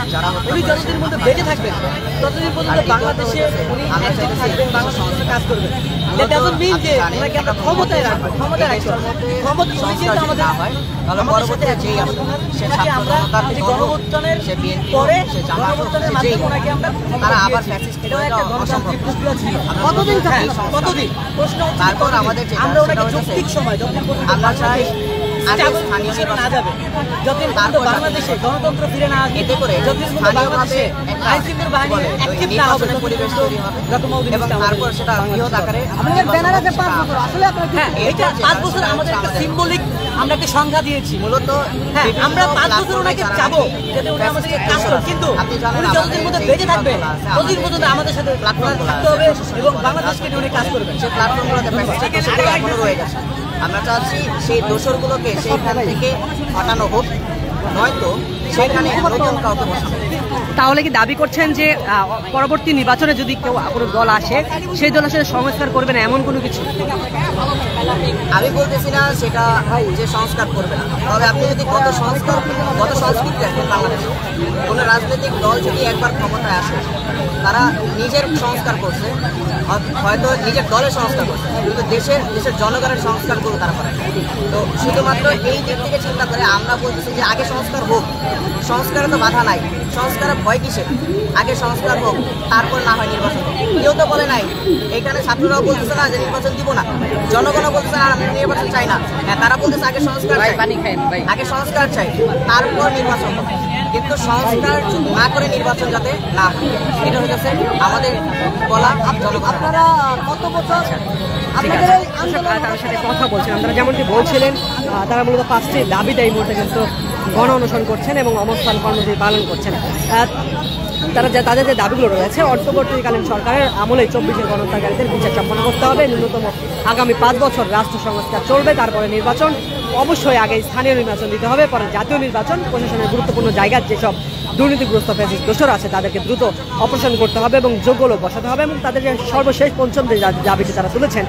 উনি যতদিন পর্যন্ত বেঁচে থাকবেন ততদিন পর্যন্ত বাংলাদেশে উনি অ্যাক্টিভ থাকবেন, বাংলাদেশে কাজ করবেন। That doesn't mean যে ওনাকে আমরা ক্ষমতায় রাখবো, ক্ষমতা উনি যেহেতু আমাদের গণঅভ্যুত্থানের পরে গণঅভ্যুত্থানের মাধ্যমে ওনাকে আমরা এটাও একটা গণতান্ত্রিক প্রক্রিয়া ছিল। কতদিন প্রশ্ন তারপর আমাদের আমরা ওনাকে যৌক্তিক সময় আমরা চাই না যাবে, যতদিন বাংলাদেশে গণতন্ত্র ফিরে না আসবে, যতদিন বাংলাদেশে আইন শৃঙ্খলা বাহিনী অ্যাক্টিভ না হবে, পরিবেশ তৈরি হবে, এবং তারপর সেটা বৃহৎ আকারে আমাদের ব্যানার আছে 5 বছর। আসলে আপনারা হ্যাঁ, এটা 5 বছর আমাদের একটা সিম্বলিক আমরা একটা সংখ্যা দিয়েছি মূলত। হ্যাঁ, আমরা 5 বছর ওনাকে চাবো যাতে উনি আমাদেরকে কাজ করেন, কিন্তু উনি যতদিন পর্যন্ত বেঁচে থাকবে ততদিন পর্যন্ত আমাদের সাথে প্ল্যাটফর্ম থাকতে হবে এবং বাংলাদেশকে নিয়ে উনি কাজ করবেন। সেই প্ল্যাটফর্মগুলোতে রয়ে গেছে। আমরা চাচ্ছি সেই দোষরগুলোকে সেইখান থেকে হটানো হোক, নয়তো সেখানে নতুন কাউকে বসানো। তাহলে কি দাবি করছেন যে পরবর্তী নির্বাচনে যদি কেউ কোনো দল আসে, সেই দলের সাথে সংস্কার করবে না, এমন কোনো কিছু? আমি বলতেছি না সেটা যে সংস্কার করবে না, তবে আপনি যদি গত সংস্কৃতি দেখেন বাংলাদেশে কোনো রাজনৈতিক দল যদি একবার ক্ষমতায় আসে তারা নিজের সংস্কার করছে, হয়তো নিজের দলের সংস্কার করছে, কিন্তু দেশের জনগণের সংস্কারগুলো তারা করে। তো শুধুমাত্র এই দিক থেকে চিন্তা করে আমরা বলতেছি যে আগে সংস্কার হোক, সংস্কারে তো বাধা নাই, সংস্কারের ভয় কিসের, আগে সংস্কার হোক তারপর না হয় নির্বাচন। কেউ তো বলে নাই, এখানে ছাত্ররাও বলতেছে না যে নির্বাচন দিব না, জনগণও বলতেছে না আমরা নির্বাচন চাই না, হ্যাঁ তারা বলতেছে আগে সংস্কার চাই, আগে সংস্কার চাই তারপর নির্বাচন হবে। কিন্তু সংস্কার না করে নির্বাচন যাতে না হয়, এটা হচ্ছে আমাদের বলা। আপনারা কত বছর তাদের সাথে কথা বলছেন, আপনারা যেমনটি বলছিলেন তারা মূলত 5টি দাবিতে এই মুহূর্তে কিন্তু গণ অনশন করছেন এবং অবস্থান কর্মসূচি পালন করছেন। তাদের যে দাবিগুলো রয়েছে, অন্তর্বর্তীকালীন সরকারের আমলে 24-এর গণহত্যাকারীদের বিচার সম্পন্ন করতে হবে, ন্যূনতম আগামী 5 বছর রাষ্ট্র সংস্কার চলবে, তারপরে নির্বাচন, অবশ্যই আগে স্থানীয় নির্বাচন দিতে হবে, পরে জাতীয় নির্বাচন, প্রশাসনের গুরুত্বপূর্ণ জায়গার যেসব দুর্নীতিগ্রস্ত ফ্যাসিস্ট দোষর আছে তাদেরকে দ্রুত অপারেশন করতে হবে এবং যোগ্য লোক বসাতে হবে, এবং তাদের যে সর্বশেষ পঞ্চম যে দাবিটি তারা তুলেছেন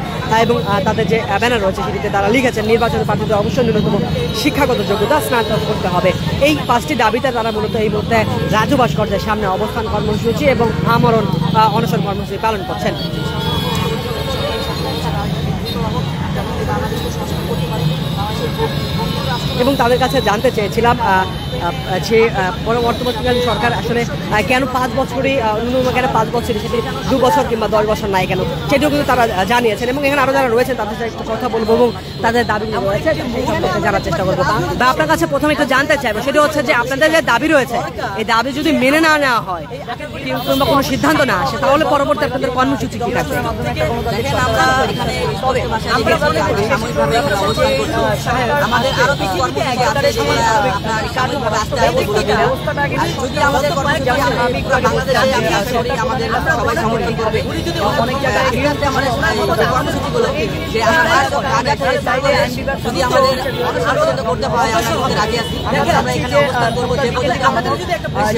এবং তাদের যে ব্যানার রয়েছে সেটিতে তারা লিখেছেন নির্বাচন প্রার্থীদের অবশ্যই ন্যূনতম শিক্ষাগত যোগ্যতা স্নাতক করতে হবে। এই 5টি দাবিতে তারা মূলত এই মুহূর্তে রাজু ভাস্কর্যের সামনে অবস্থান কর্মসূচি এবং আমরণ অনশন কর্মসূচি পালন করছেন। এবং তাদের কাছে জানতে চেয়েছিলাম যে পরবর্তীকালীন সরকার আসলে কেন 5 বছরই ন্যূনতম কেন 5 বছরই, সেটি 2 বছর কিংবা 10 বছর নাই কেন, সেটিও কিন্তু তারা জানিয়েছেন। এবং এখানে আরও যারা রয়েছেন তাদের সাথে একটু কথা বলবো এবং তাদের দাবিগুলো রয়েছে সেই সম্পর্কে জানার চেষ্টা করবো। বা আপনার কাছে প্রথমে একটু জানতে চাইবো, সেটি হচ্ছে যে আপনাদের যে দাবি রয়েছে এই দাবি যদি মেনে না নেওয়া হয় কিংবা কোনো সিদ্ধান্ত না আসে তাহলে পরবর্তী আপনাদের কর্মসূচি কী থাকবে? আমাদের আরো কিছু কর্মসূচি আছে যেগুলো সার্বিকভাবে আসতে হবে। যদি আমাদের কর্মসূচি আমাদের সবাই সমর্থন করবে, অনেক জায়গায় আমাদের কর্মসূচিগুলো যে যদি আমাদের অনুষ্ঠিত করতে হয় আমরা রাজি আছি, আমরা এখানে অবস্থান করবো। যে আমাদের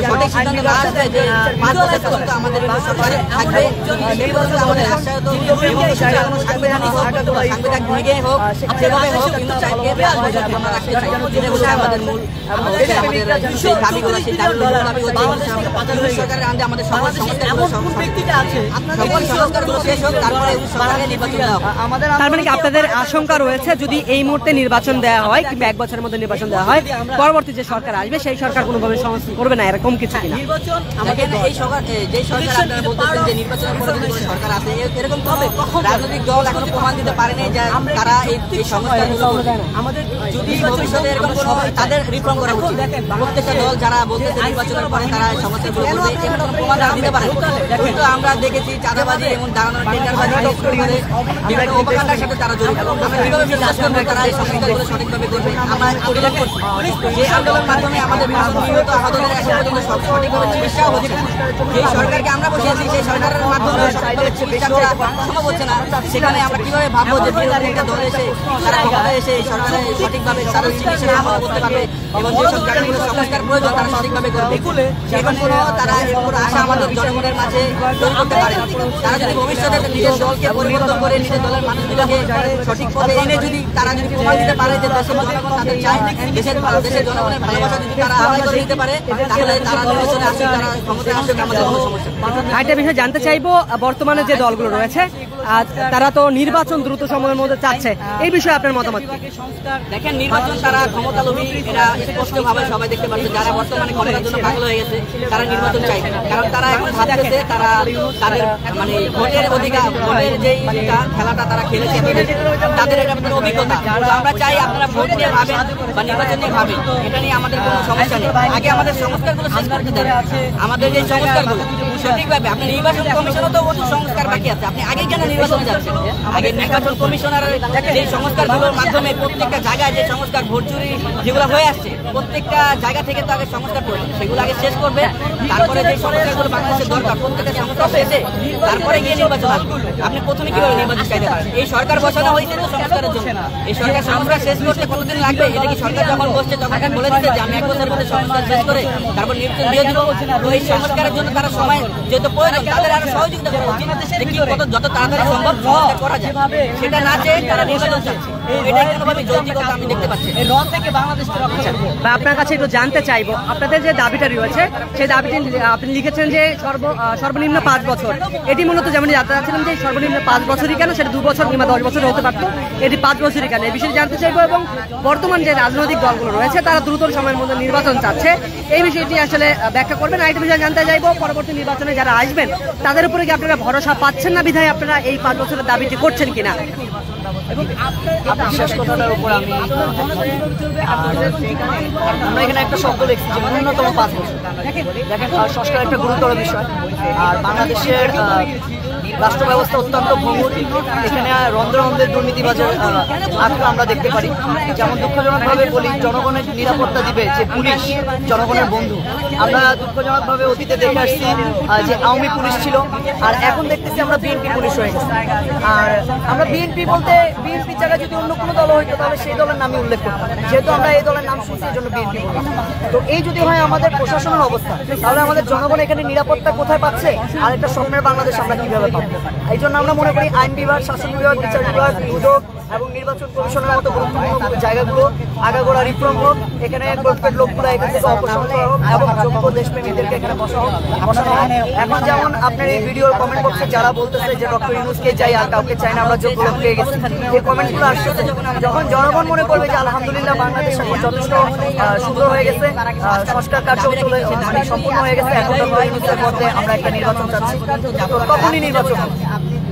সঠিক সিদ্ধান্ত না আসবে যে 5 বছর পর্যন্ত আমাদের সরকারে থাকবে, সেই বছর আমাদের আশ্বাস সাংবিধানিক ভেঙে হোক সেভাবে হোক, কিন্তু আমরা রাখতে চাই আমাদের মূল আমাদের সেই দাবিগুলো, সেই দাবিগুলো সরকারের আনতে আমাদের সকল সংস্কারগুলো শেষ হোক, তারপরে সরকারের নির্বাচন দেওয়া হবে। তার মানে কি আপনাদের আশঙ্কা রয়েছে যদি এই মুহূর্তে নির্বাচন দেওয়া হয় কিংবা 1 বছরের মধ্যে নির্বাচন দেওয়া হয়, পরবর্তী যে সরকার আসবে সেই সরকার কোনোভাবে সংস্কার করবে না, এরকম কিছু কিনা? আমাদের এই সরকার যে সরকার আপনারা বলতেছেন যে নির্বাচনের পরে যদি কোনো সরকার আছে এরকম তবে রাজনৈতিক দল এখনো প্রমাণ দিতে পারেনি যে তারা এই সংস্কারগুলো করবে। আমাদের যদি ভবিষ্যতে এরকম কোনো তাদের রিফর্ম করা উচিত। প্রত্যেকটা দল যারা বলতেছে নির্বাচনের পরে তারা সংস্কারগুলো করবে এরকম প্রমাণ দিতে পারে, কিন্তু আমরা দেখেছি চাঁদাবাজি এবং দাঁড়ানোর টেন্ডারবাজি বিভিন্ন অপকাণ্ডের সাথে তারা জড়িত। আমরা কিভাবে বিশ্বাস করবো তারা এই সংস্কারগুলো সঠিকভাবে করবে? আমরা উল্লেখ করছি যে আন্দোলনের মাধ্যমে আমাদের নিহত আহতদের এখন পর্যন্ত সঠিকভাবে চিকিৎসাও হচ্ছে না। যে সরকারকে আমরা বসিয়েছি সেই সরকারের মাধ্যমে সঠিকভাবে চিকিৎসা করা সম্ভব হচ্ছে না, সেখানে আমরা কিভাবে ভাববো যে বিরোধী একটা দল এসে তারা ক্ষমতায় এসে এই সরকারের সঠিকভাবে তারা চিকিৎসা ব্যবস্থা করতে পারবে এবং যেসব জায়গাগুলো সংস্কার প্রয়োজন তারা সঠিকভাবে করবে? এখন কোনো তারা কোনো আশা আমাদের জনগণের মাঝে তৈরি করতে পারে। তারা যদি ভবিষ্যতে নিজের দলকে পরিবর্তন করে নিজের দলের মানুষগুলোকে সঠিক পথে এনে যদি তারা যদি প্রমাণ দিতে পারে যে দেশের জনগণ তাদের চায়, দেশের জনগণের ভালোবাসা যদি তারা আদায় করে দিতে পারে তাহলে তারা নির্বাচনে আসুক, তারা ক্ষমতায় আসুক, আমাদের কোনো সমস্যা। আরেকটা বিষয় জানতে চাইবো, বর্তমানে যে দলগুলো রয়েছে তারা তো নির্বাচন দ্রুত সময়ের মধ্যে চাচ্ছে, এই বিষয়ে আপনার মতামত? দেখেন নির্বাচন তারা ক্ষমতা লোভী, এরা স্পষ্টভাবে সবাই দেখতে পাচ্ছে যারা বর্তমানে ক্ষমতার জন্য পাগল হয়ে গেছে তারা নির্বাচন চাই, কারণ তারা এখন ভাবতেছে তারা তাদের মানে ভোটের অধিকার, ভোটের যে খেলাটা তারা খেলেছে তাদের এটা আমাদের অভিজ্ঞতা। আমরা চাই আপনারা ভোট নিয়ে ভাবেন বা নির্বাচন নিয়ে ভাবেন, এটা নিয়ে আমাদের কোনো সমস্যা নেই। আগে আমাদের সংস্কারগুলো শেষ করতে দেন, আমাদের যে সংস্কারগুলো সঠিকভাবে আপনি নির্বাচন কমিশনও তো প্রচুর সংস্কার বাকি আছে, আপনি আগে কেন নির্বাচনে যাচ্ছেন? আগে নির্বাচন কমিশনার যে সংস্কারগুলোর মাধ্যমে প্রত্যেকটা জায়গায় যে সংস্কার ভোট চুরি যেগুলো হয়ে আসছে প্রত্যেকটা জায়গা থেকে তো আগে সংস্কার করবে, সেগুলো আগে শেষ করবে, তারপরে যে সংস্কারগুলো বাংলাদেশের দরকার প্রত্যেকটা সংস্কার শেষে তারপরে গিয়ে নির্বাচন আসবে। আপনি প্রথমে কিভাবে নির্বাচন চাইতে পারেন? এই সরকার বসানো হয়েছে তো সংস্কারের জন্য। এই সরকার সংস্কার শেষ করতে কতদিন লাগবে? এটা কি সরকার যখন বসছে তখন বলে দিচ্ছে যে আমি 1 বছরের মধ্যে সংস্কার শেষ করে তারপর নির্বাচন দিয়ে দিব? তো এই সংস্কারের জন্য তারা সময় যেহেতু প্রয়োজন, তাদের আরো সহযোগিতা করা উচিত। যত তাড়াতাড়ি সম্ভব সংস্কার করা যায়, সেটা না চেয়ে তারা নির্বাচন চাচ্ছে। এটা কোনোভাবে যৌক্তিকতা আমি দেখতে পাচ্ছি। এই থেকে বাংলাদেশকে রক্ষা করবে। আপনার কাছে একটু জানতে চাইবো, আপনাদের যে দাবিটা রয়েছে সেই দাবিটি আপনি লিখেছেন যে সর্বনিম্ন 5 বছর। এটি মূলত যেমন জানতে চাচ্ছিলাম যে সর্বনিম্ন 5 বছরই কেন, সেটা 2 বছর কিংবা 10 বছর হতে পারতো, এটি 5 বছরই কেন, এই বিষয়ে জানতে চাইবো। এবং বর্তমান যে রাজনৈতিক দলগুলো রয়েছে তারা দ্রুত সময়ের মধ্যে নির্বাচন চাচ্ছে, এই বিষয়টি আসলে ব্যাখ্যা করবেন। আরেকটা বিষয়ে জানতে চাইবো, পরবর্তী নির্বাচনে যারা আসবেন তাদের উপরে কি আপনারা ভরসা পাচ্ছেন না বিধায় আপনারা এই 5 বছরের দাবিটি করছেন কিনা? এবং আপনার শেষ কথাটার উপর আমি আমরা এখানে একটা শব্দ লিখছি যে ন্যূনতম 5 বছর। দেখেন সংস্কার একটা গুরুতর বিষয়, আর বাংলাদেশের রাষ্ট্র ব্যবস্থা অত্যন্ত ভঙ্গুর। এখানে রন্ধ্রে দুর্নীতিবাজের আঁকড়া আমরা দেখতে পারি। যেমন দুঃখজনকভাবে বলি, জনগণের নিরাপত্তা দিবে যে পুলিশ জনগণের বন্ধু। আমরা দুঃখজনকভাবে অতীতে দেখে আসছি যে আওয়ামী পুলিশ ছিল, আর এখন দেখতেছি আমরা বিএনপি পুলিশ হয়ে গেছি। আর আমরা বিএনপি বলতে বিএনপি জায়গায় যদি অন্য কোনো দল হইতো তাহলে সেই দলের নামই উল্লেখ করতাম, যেহেতু আমরা এই দলের নাম শুনছি এই জন্য বিএনপি বলি। তো এই যদি হয় আমাদের প্রশাসনের অবস্থা, তাহলে আমাদের জনগণ এখানে নিরাপত্তা কোথায় পাচ্ছে, আর একটা স্বপ্নের বাংলাদেশ আমরা কিভাবে পাবো? এই জন্য আমরা মনে করি আইন বিভাগ, শাসন বিভাগ, বিচার বিভাগ, দুদক এবং নির্বাচন কমিশনের মতো গুরুত্বপূর্ণ জায়গাগুলো আগাগোড়া রিফর্ম হোক, এখানে গল্পের লোকগুলো এখান থেকে অপসারণ করা হোক এবং যোগ্য দেশপ্রেমীদেরকে এখানে বসানো হোক। এখন যেমন আপনার এই ভিডিওর কমেন্ট বক্সে যারা বলতেছে যে ডক্টর ইউনূসকে চাই আর কাউকে চাই না, আমরা যোগ্য লোক পেয়ে গেছি, এই কমেন্টগুলো আসতেছে। যখন জনগণ মনে করবে যে আলহামদুলিল্লাহ বাংলাদেশ এখন যথেষ্ট সুন্দর হয়ে গেছে, সংস্কার কার্য সম্পূর্ণ হয়ে গেছে, এখন ডক্টর ইউনূসের মধ্যে আমরা একটা নির্বাচন চাচ্ছি, তখনই নির্বাচন হবে,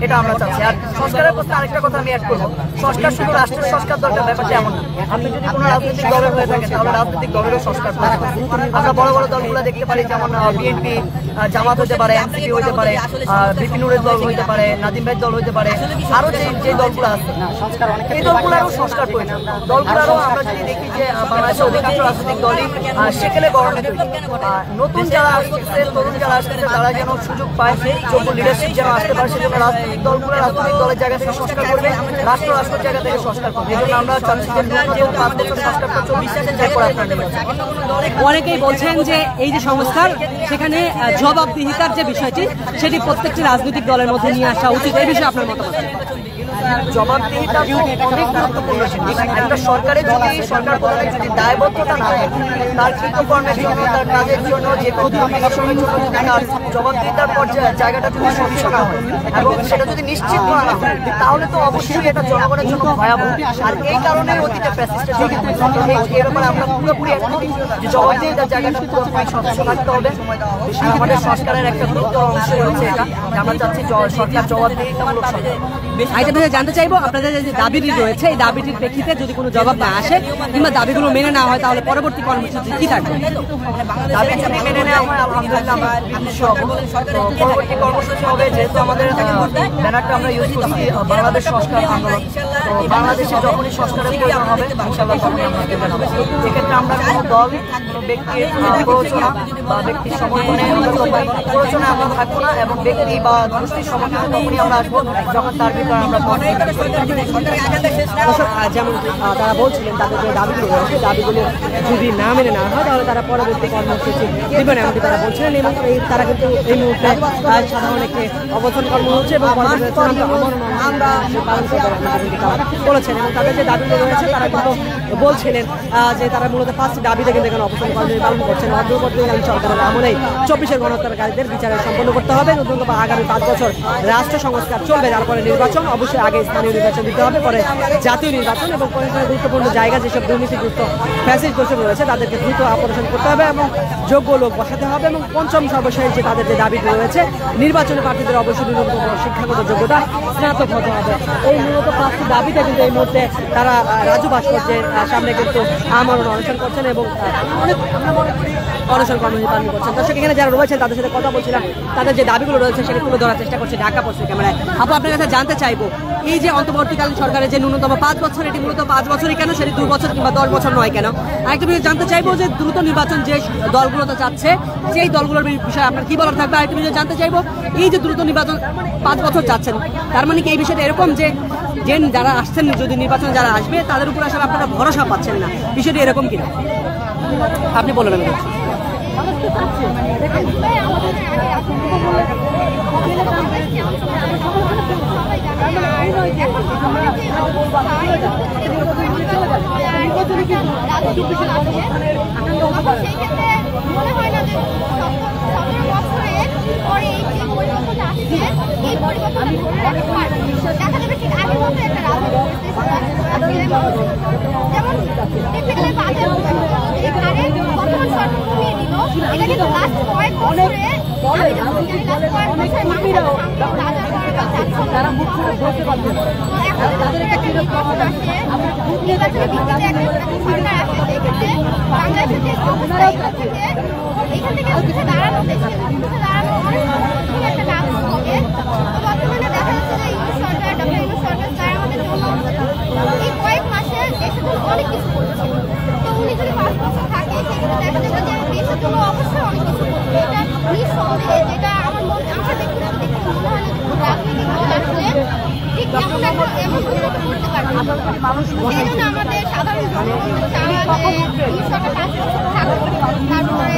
এটা আমরা চাচ্ছি। আর সংস্কারের প্রশ্নে আরেকটা কথা আমি অ্যাড করবো, সংস্কার শুধু রাষ্ট্রের সংস্কার দরকার, ব্যাপারটা এমন না। আপনি যদি কোনো রাজনৈতিক দলের হয়ে থাকেন তাহলে রাজনৈতিক দলেরও সংস্কার দরকার। আমরা বড় বড় দলগুলো দেখতে পারি, যেমন বিএনপি, জামাত হতে পারে, এনসিপি হতে পারে, বিপিনুরের দল হইতে পারে, নাদিম ভাইয়ের দল হইতে পারে, আরো যে দলগুলো আছে এই দলগুলোরও সংস্কার প্রয়োজন। দলগুলোরও আমরা যদি দেখি যে বাংলাদেশের অধিকাংশ রাজনৈতিক দলই সেকেলে গভর্নমেন্ট নতুন যারা আসতেছে, তরুণ যারা আসতেছে তারা যেন সুযোগ পায়, যোগ্য লিডারশিপ যেন আসতে পারে, সেজন্য রাজনৈতিক দলগুলো রাজনৈতিক দলের জায়গা থেকে সংস্কার করবে, রাষ্ট্রের জায়গা থেকে সংস্কার করবে। এই জন্য আমরা চাচ্ছি যে 5 বছর সংস্কারটা চলবে, এরপর আপনার নির্বাচন। অনেকেই বলছেন যে এই যে সংস্কার, সেখানে জবাবদিহিতার যে বিষয়টি সেটি প্রত্যেকটি রাজনৈতিক দলের মধ্যে নিয়ে আসা উচিত, এই বিষয়ে আপনার মতামত? জবাবদিহিতা অনেক গুরুত্বপূর্ণ জিনিস। একটা সরকারের যদি সরকার প্রধানের যদি দায়বদ্ধতা না থাকে, তার কৃতকর্মের জন্য, তার কাজের জন্য, যে কোনো বিষয়ের জন্য যদি তার জবাবদিহিতার জায়গাটা যদি সঠিক না হয় এবং সেটা যদি নিশ্চিত করা না হয়, তাহলে তো অবশ্যই এটা জনগণের জন্য ভয়াবহ। আর এই কারণে অতীতে ফ্যাসিস্টের এই ব্যাপারে আমরা পুরোপুরি একমত যে জবাবদিহিতার জায়গাটা পুরোপুরি স্বচ্ছ থাকতে হবে। আমাদের সংস্কারের একটা গুরুত্বপূর্ণ অংশ হচ্ছে এটা, আমরা চাচ্ছি সরকার জবাবদিহিতামূলক সরকার। জানতে চাইবো আপনাদের যে দাবিটি রয়েছে, এই দাবিটির প্রেক্ষিতে যদি কোনো জবাব না আসে কিংবা দাবিগুলো মেনে না হয়, তাহলে পরবর্তী কর্মসূচি কি থাকবে? দাবি যদি মেনে নেওয়া হয় আলহামদুলিল্লাহ আমরা খুশি হব। পরবর্তী কর্মসূচি হবে, যেহেতু আমাদের ব্যানারটা আমরা ইউজ করছি বাংলাদেশ সংস্কার আন্দোলন, তো বাংলাদেশে যখনই সংস্কারের প্রয়োজন হবে ইনশাআল্লাহ তখনই আমরা জানাবো। এক্ষেত্রে আমরা কোনো দল, কোনো ব্যক্তির প্ররোচনা বা ব্যক্তির সমর্থনে প্ররোচনা আমরা থাকবো না, এবং ব্যক্তি বা গোষ্ঠীর সমর্থনে তখনই আমরা আসবো যখন তার ভিতরে আমরা যেমন তারা বলছিলেন তাদের যে দাবিগুলো রয়েছে, দাবিগুলো যদি না মেনে নেওয়া হয় তাহলে তারা পরবর্তী কর্মসূচি দিবেন এমনটি তারা বলছিলেন। এবং তারা কিন্তু এই মুহূর্তে সাধারণ একটি অবস্থান কর্মসূচি এবং আমরা পালন করেছেন। এবং তাদের যে দাবিগুলো রয়েছে তারা কিন্তু বলছিলেন যে তারা মূলত 5টি দাবিতে কিন্তু এখানে অবস্থান কর্মসূচি পালন করছেন। অন্তর্বর্তীকালীন সরকারের আমলেই 24 গণহত্যাকারীদের বিচারে সম্পন্ন করতে হবে, নতুন আগামী 5 বছর রাষ্ট্র সংস্কার চলবে, তারপরে নির্বাচন, অবশ্যই আগে স্থানীয় নির্বাচন দিতে হবে, পরে জাতীয় নির্বাচন, এবং গুরুত্বপূর্ণ জায়গা যেসব দুর্নীতিগ্রস্ত ফ্যাসিস্ট রয়েছে তাদেরকে দ্রুত অপারেশন করতে হবে এবং যোগ্য লোক বসাতে হবে। এবং পঞ্চম সর্বশেষ যে তাদের যে দাবি রয়েছে, নির্বাচনী প্রার্থীদের অবশ্যই ন্যূনতম শিক্ষাগত যোগ্যতা স্নাতক হতে হবে। এই মূলত 5টি দাবিতে কিন্তু এই মুহূর্তে তারা রাজু ভাস্কর্যের সামনে কিন্তু আমরণ অনশন করছেন এবং অনেক অনশন কর্মসূচি পালন করছেন। দর্শক এখানে যারা রয়েছেন তাদের সাথে কথা বলছিলাম, তাদের যে দাবিগুলো রয়েছে সেটা তুলে ধরার চেষ্টা করছে ঢাকা পোস্টের ক্যামেরায়। আপু, আপনার কাছে জানতে চাইবো, এই যে অন্তর্বর্তীকালীন সরকারের যে ন্যূনতম 5 বছর, এটি মূলত 5 বছরই কেন, সেটি 2 বছর কিংবা 10 বছর নয় কেন? আরেকটা বিষয় জানতে চাইবো যে দ্রুত নির্বাচন যে দলগুলোতে চাচ্ছে সেই দলগুলোর বিষয়ে আপনার কি বলার থাকবে? আরেকটা বিষয় জানতে চাইবো, এই যে দ্রুত নির্বাচন 5 বছর চাচ্ছেন, তার মানে কি এই বিষয়টা এরকম যে যারা আসছেন, যদি নির্বাচন যারা আসবে তাদের উপর আসলে আপনারা ভরসা পাচ্ছেন না, বিষয়টি এরকম কিনা আপনি বলবেন? এটা কিন্তু লাস্ট কয়েক বছরে এখান থেকে উঠে দাঁড়ানো একটা কাজ হবে। বর্তমানে দেখা যাচ্ছে যে ইউনিট সরকার, ডক্টর ইউনিট সরকার তারা আমাদের জন্য এই কয়েক মাসে দেশের জন্য অনেক কিছু করছে। তো উনি যদি 5 বছর থাকে সেক্ষেত্রে দেখা যাবে যে দেশের জন্য অবশ্যই অনেক কিছু করবে। এটা নিঃসন্দেহে, যেটা আমার ব্যক্তিগত দিক থেকে মনে হয় না রাজনৈতিক দল আসলে ঠিক এমন করতে পারবে। সেই জন্য আমাদের সাধারণ জনগণের চাওয়া যে ইউনিট সরকার 5 বছর থাকুক, তারপরে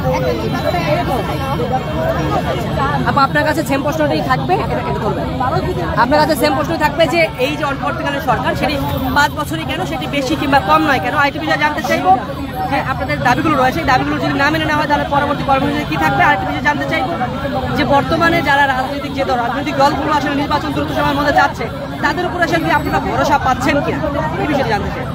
একটা নির্বাচনে। আপনার কাছে সেম প্রশ্নটাই থাকবে, আপনার কাছে সেম প্রশ্নই থাকবে যে এই যে অন্তর্বর্তীকালীন সরকার সেটি 5 বছরই কেন, সেটি বেশি কিংবা কম নয় কেন? আরেকটি বিষয় জানতে চাইবো যে আপনাদের দাবিগুলো রয়েছে, দাবিগুলো যদি না মেনে নেওয়া হয় তাহলে পরবর্তী কর্মসূচি কি থাকবে? আরেকটি বিষয় জানতে চাইবো যে বর্তমানে যারা রাজনৈতিক দলগুলো আসলে নির্বাচন দ্রুত সময়ের মধ্যে যাচ্ছে, তাদের উপর আসলে কি আপনারা ভরসা পাচ্ছেন কিনা, এই বিষয়টি জানতে চাই।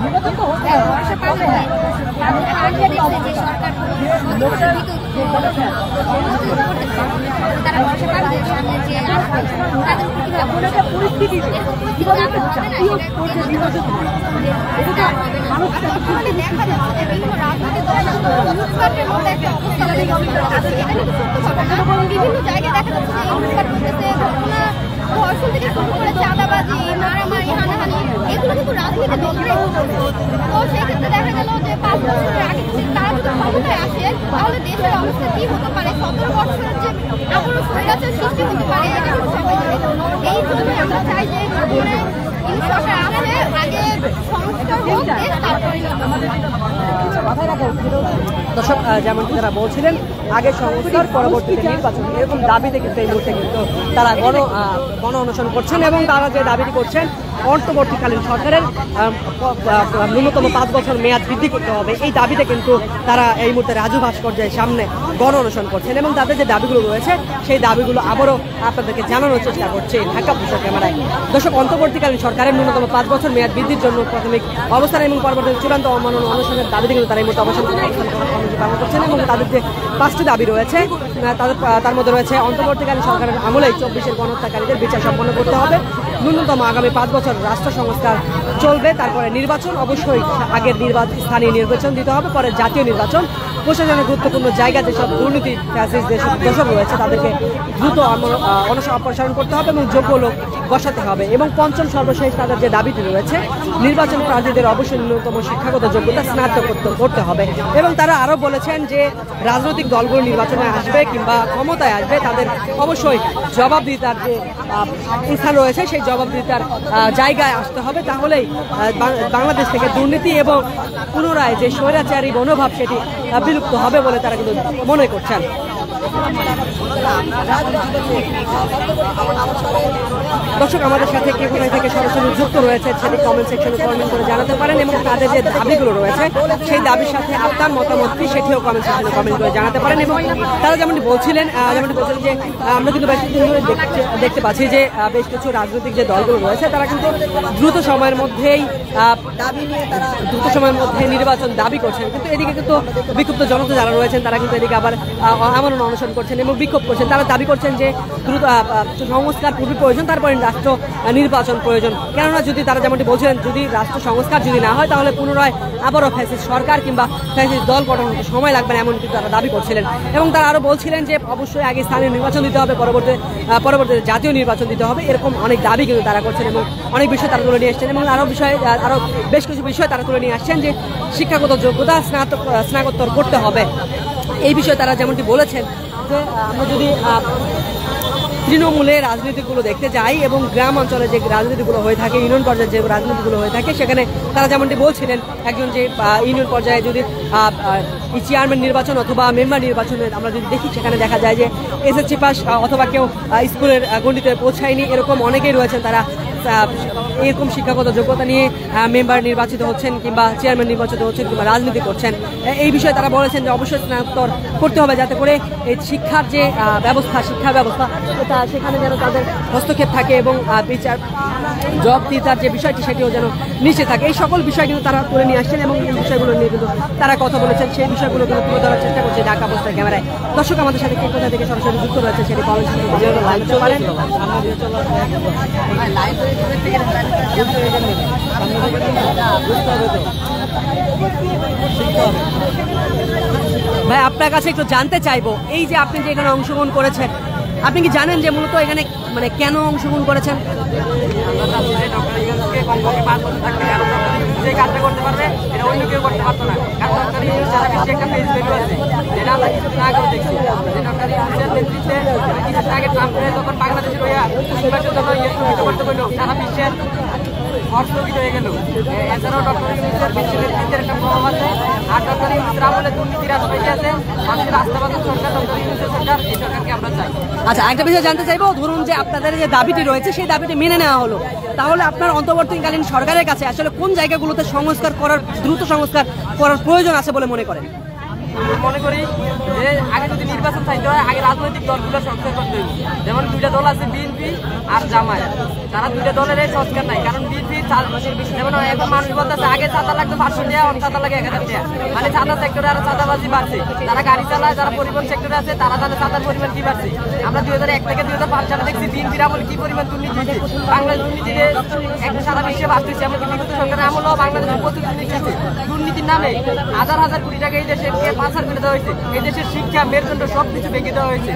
বিভিন্ন জায়গায় দেখা যাচ্ছে ধর্ষণ থেকে শুরু করে চাঁদাবাজি, মারামারি, হানাহানি, এগুলো কিন্তু রাজনীতি দলরাই করছে। তো সেক্ষেত্রে দেখা গেল যে 5 বছরের আগে তারা যদি ক্ষমতায় আসে তাহলে দেশের অবস্থা কি হতে পারে, 17 বছরের যে আবারও স্বৈরাচার সৃষ্টি হতে পারে, এটা কিন্তু সবাই জানে। এই জন্যই আমরা চাই যে এই সরকার আসলে আগে সংস্কার হোক, তারপরে দর্শক যেমনটি তারা বলছিলেন, আগে সংস্কার পরবর্তীতে নির্বাচন, এরকম দাবিতে কিন্তু এই মুহূর্তে কিন্তু তারা গণ অনশন করছেন এবং তারা যে দাবিটি করছেন অন্তর্বর্তীকালীন সরকারের ন্যূনতম 5 বছর মেয়াদ বৃদ্ধি করতে হবে, এই দাবিতে কিন্তু তারা এই মুহূর্তে রাজু ভাস্কর্যের সামনে গণ অনশন করছেন এবং তাদের যে দাবিগুলো রয়েছে সেই দাবিগুলো আবারও আপনাদেরকে জানানোর চেষ্টা করছে ঢাকা পোস্টের ক্যামেরায়। দর্শক, অন্তর্বর্তীকালীন সরকারের ন্যূনতম 5 বছর মেয়াদ বৃদ্ধির জন্য প্রাথমিক অবস্থান এবং পরবর্তী চূড়ান্ত অমানন অনশনের দাবিতে কিন্তু তারা এই মুহূর্তে অবস্থান পালন করছেন এবং তাদের যে 5টি দাবি রয়েছে তার মধ্যে রয়েছে অন্তর্বর্তীকালীন সরকারের আমলেই 24-এর গণহত্যাকারীদের বিচার সম্পন্ন করতে হবে, ন্যূনতম আগামী 5 বছর রাষ্ট্র সংস্কার চলবে, তারপরে নির্বাচন অবশ্যই আগের স্থানীয় নির্বাচন দিতে হবে, পরে জাতীয় নির্বাচন, প্রশাসনের গুরুত্বপূর্ণ জায়গা যেসব দুর্নীতি যেসব দোষক রয়েছে তাদেরকে দ্রুত অপসারণ করতে হবে এবং যোগ্য লোক বসাতে হবে এবং পঞ্চম সর্বশেষ তাদের যে দাবিটি রয়েছে নির্বাচন প্রার্থীদের অবশ্যই ন্যূনতম শিক্ষাগত যোগ্যতা স্নাতক করতে হবে এবং তারা আরও বলেছেন যে রাজনৈতিক দলগুলো নির্বাচনে আসবে কিংবা ক্ষমতায় আসবে তাদের অবশ্যই জবাবদিহিতার যে স্থান রয়েছে সেই জবাবদিহিতার জায়গায় আসতে হবে, তাহলেই বাংলাদেশ থেকে দুর্নীতি এবং পুনরায় যে স্বৈরাচারী মনোভাব সেটি বিলুপ্ত হবে বলে তারা কিন্তু মনে করছেন। দর্শক, আমাদের সাথে কে কোথায় থেকে সরাসরি যুক্ত রয়েছে সেটি কমেন্ট সেকশনে কমেন্ট করে জানাতে পারেন এবং তাদের যে দাবিগুলো রয়েছে সেই দাবির সাথে আপনার মতামতটি সেটিও কমেন্ট সেকশনে কমেন্ট করে জানাতে পারেন এবং তারা যেমনটি বলছিলেন যে আমরা কিন্তু বেশ কিছু দেখতে পাচ্ছি যে বেশ কিছু রাজনৈতিক যে দলগুলো রয়েছে তারা কিন্তু দ্রুত সময়ের মধ্যে নির্বাচন দাবি করছেন, কিন্তু এদিকে কিন্তু বিক্ষুব্ধ জনতা যারা রয়েছেন তারা কিন্তু এদিকে আবার আমরণ প্রদর্শন করছেন এবং বিক্ষোভ করছেন। তারা দাবি করছেন যে দ্রুত সংস্কার খুবই প্রয়োজন, তারপরে রাষ্ট্র নির্বাচন প্রয়োজন। কেননা যদি তারা যেমনটি বলছিলেন, যদি রাষ্ট্র সংস্কার যদি না হয় তাহলে পুনরায় আবারও ফ্যাসিস্ট সরকার কিংবা ফ্যাসিস্ট দল গঠন হতে সময় লাগবে না, এমন কিন্তু তারা দাবি করছিলেন। এবং তারা আরও বলছিলেন যে অবশ্যই আগে স্থানীয় নির্বাচন দিতে হবে, পরবর্তীতে জাতীয় নির্বাচন দিতে হবে, এরকম অনেক দাবি কিন্তু তারা করছেন এবং অনেক বিষয় তারা তুলে নিয়ে আসছেন। এবং আরও বেশ কিছু বিষয় তারা তুলে নিয়ে আসছেন যে শিক্ষাগত যোগ্যতা স্নাতকোত্তর করতে হবে। এই বিষয়ে তারা যেমনটি বলেছেন যে আমরা যদি তৃণমূলে রাজনীতিগুলো দেখতে যাই এবং গ্রাম অঞ্চলে যে রাজনীতিগুলো হয়ে থাকে, ইউনিয়ন পর্যায়ে যে রাজনীতিগুলো হয়ে থাকে, সেখানে তারা যেমনটি বলছিলেন একজন যে ইউনিয়ন পর্যায়ে যদি চেয়ারম্যান নির্বাচন অথবা মেম্বার নির্বাচনে আমরা যদি দেখি, সেখানে দেখা যায় যে এসএসসি পাস অথবা কেউ স্কুলের গণ্ডিতে পৌঁছায়নি, এরকম অনেকেই রয়েছেন তারা এরকম শিক্ষাগত যোগ্যতা নিয়ে মেম্বার নির্বাচিত হচ্ছেন কিংবা চেয়ারম্যান নির্বাচিত হচ্ছেন কিংবা রাজনীতি করছেন। এই বিষয়ে তারা বলেছেন যে অবশ্যই স্নাতকোত্তর করতে হবে, যাতে করে এই শিক্ষার যে শিক্ষা ব্যবস্থা সেখানে যেন তাদের হস্তক্ষেপ থাকে এবং বিচার জব দিতার যে বিষয়টি সেটিও যেন নিচে থাকে। এই সকল বিষয় কিন্তু তারা তুলে নিয়ে আসছেন এবং এই বিষয়গুলো নিয়ে কিন্তু তারা কথা বলেছেন। সেই বিষয়গুলো কিন্তু তুলে ধরার চেষ্টা করছে ঢাকা পোস্টের ক্যামেরায়। দর্শক আমাদের সাথে কে কোথা থেকে সরাসরি যুক্ত রয়েছে সেটি পালন পারেন। ভাই, আপনার কাছে একটু জানতে চাইবো, এই যে আপনি যে এখানে অংশগ্রহণ করেছেন, আপনি কি জানেন যে মূলত এখানে মানে কেন অংশগ্রহণ করেছেন? যে কাজটা করতে পারবে এটা অন্য কেউ করতে পারতো না, কারণ সরকারি সারা বিশ্বে একটা ফেস ভ্যালু আছে, যেটা আমরা কিছুদিন আগেও দেখছি। যে সরকারি নেতৃত্বে কিছুদিন আগে ট্রাম্প তখন বাংলাদেশের নির্বাচন করতে পারলো, সারা বিশ্বের অর্থনীতি হয়ে গেল। এছাড়াও ডক্টর ইউনূসের বিশ্ব নেতৃত্বের একটা প্রভাব আছে। আর ডক্টর ইউনূসের আমলে দুর্নীতির আশপাশে আছে, মানুষের আস্থাবাদক সরকার ডক্টর ইউনূসের সরকার, এই সরকারকে আমরা চাই। আচ্ছা, একটা বিষয় জানতে চাইবো, ধরুন যে আপনাদের যে দাবিটি রয়েছে সেই দাবিটি মেনে নেওয়া হলো, তাহলে আপনার অন্তর্বর্তীকালীন সরকারের কাছে আসলে কোন জায়গাগুলোতে দ্রুত সংস্কার করার প্রয়োজন আছে বলে মনে করেন? মনে করি যে আগে যদি নির্বাচন চাইতে হয়, আগে রাজনৈতিক দলগুলো সংস্কার করতে হবে। যেমন দুইটা দল আছে, বিএনপি আর জামায়াত, তারা দুইটা দলের সংস্কার নাই। কারণ বিএনপি যেমন এখন মানুষ বলতেছে আগে চাঁদা লাগতো 500 টাকা, চাঁদা লাগে 1000 টাকা, মানে চাঁদা সেক্টরে আরো চাঁদাবাজি বাড়ছে। যারা গাড়ি চালায়, যারা পরিবহন সেক্টরে আছে, তারা তাহলে চাঁদার পরিমাণ কি বাড়ছে? আমরা 2001 থেকে 2005 সালে দেখছি বিএনপির আমলে কি পরিমাণ দুর্নীতি হয়েছে। বাংলাদেশ দুর্নীতিতে একটা সারা বিশ্বে বাড়তেছে। এমনকি বিগত সরকারের আমলেও বাংলাদেশে প্রচুর দুর্নীতি হয়েছে। দুর্নীতির নামে হাজার হাজার কোটি টাকা এই দেশে পাচার করে দেওয়া হয়েছে। এই দেশের শিক্ষা, মেরুদণ্ড সবকিছু ভেঙে দেওয়া হয়েছে।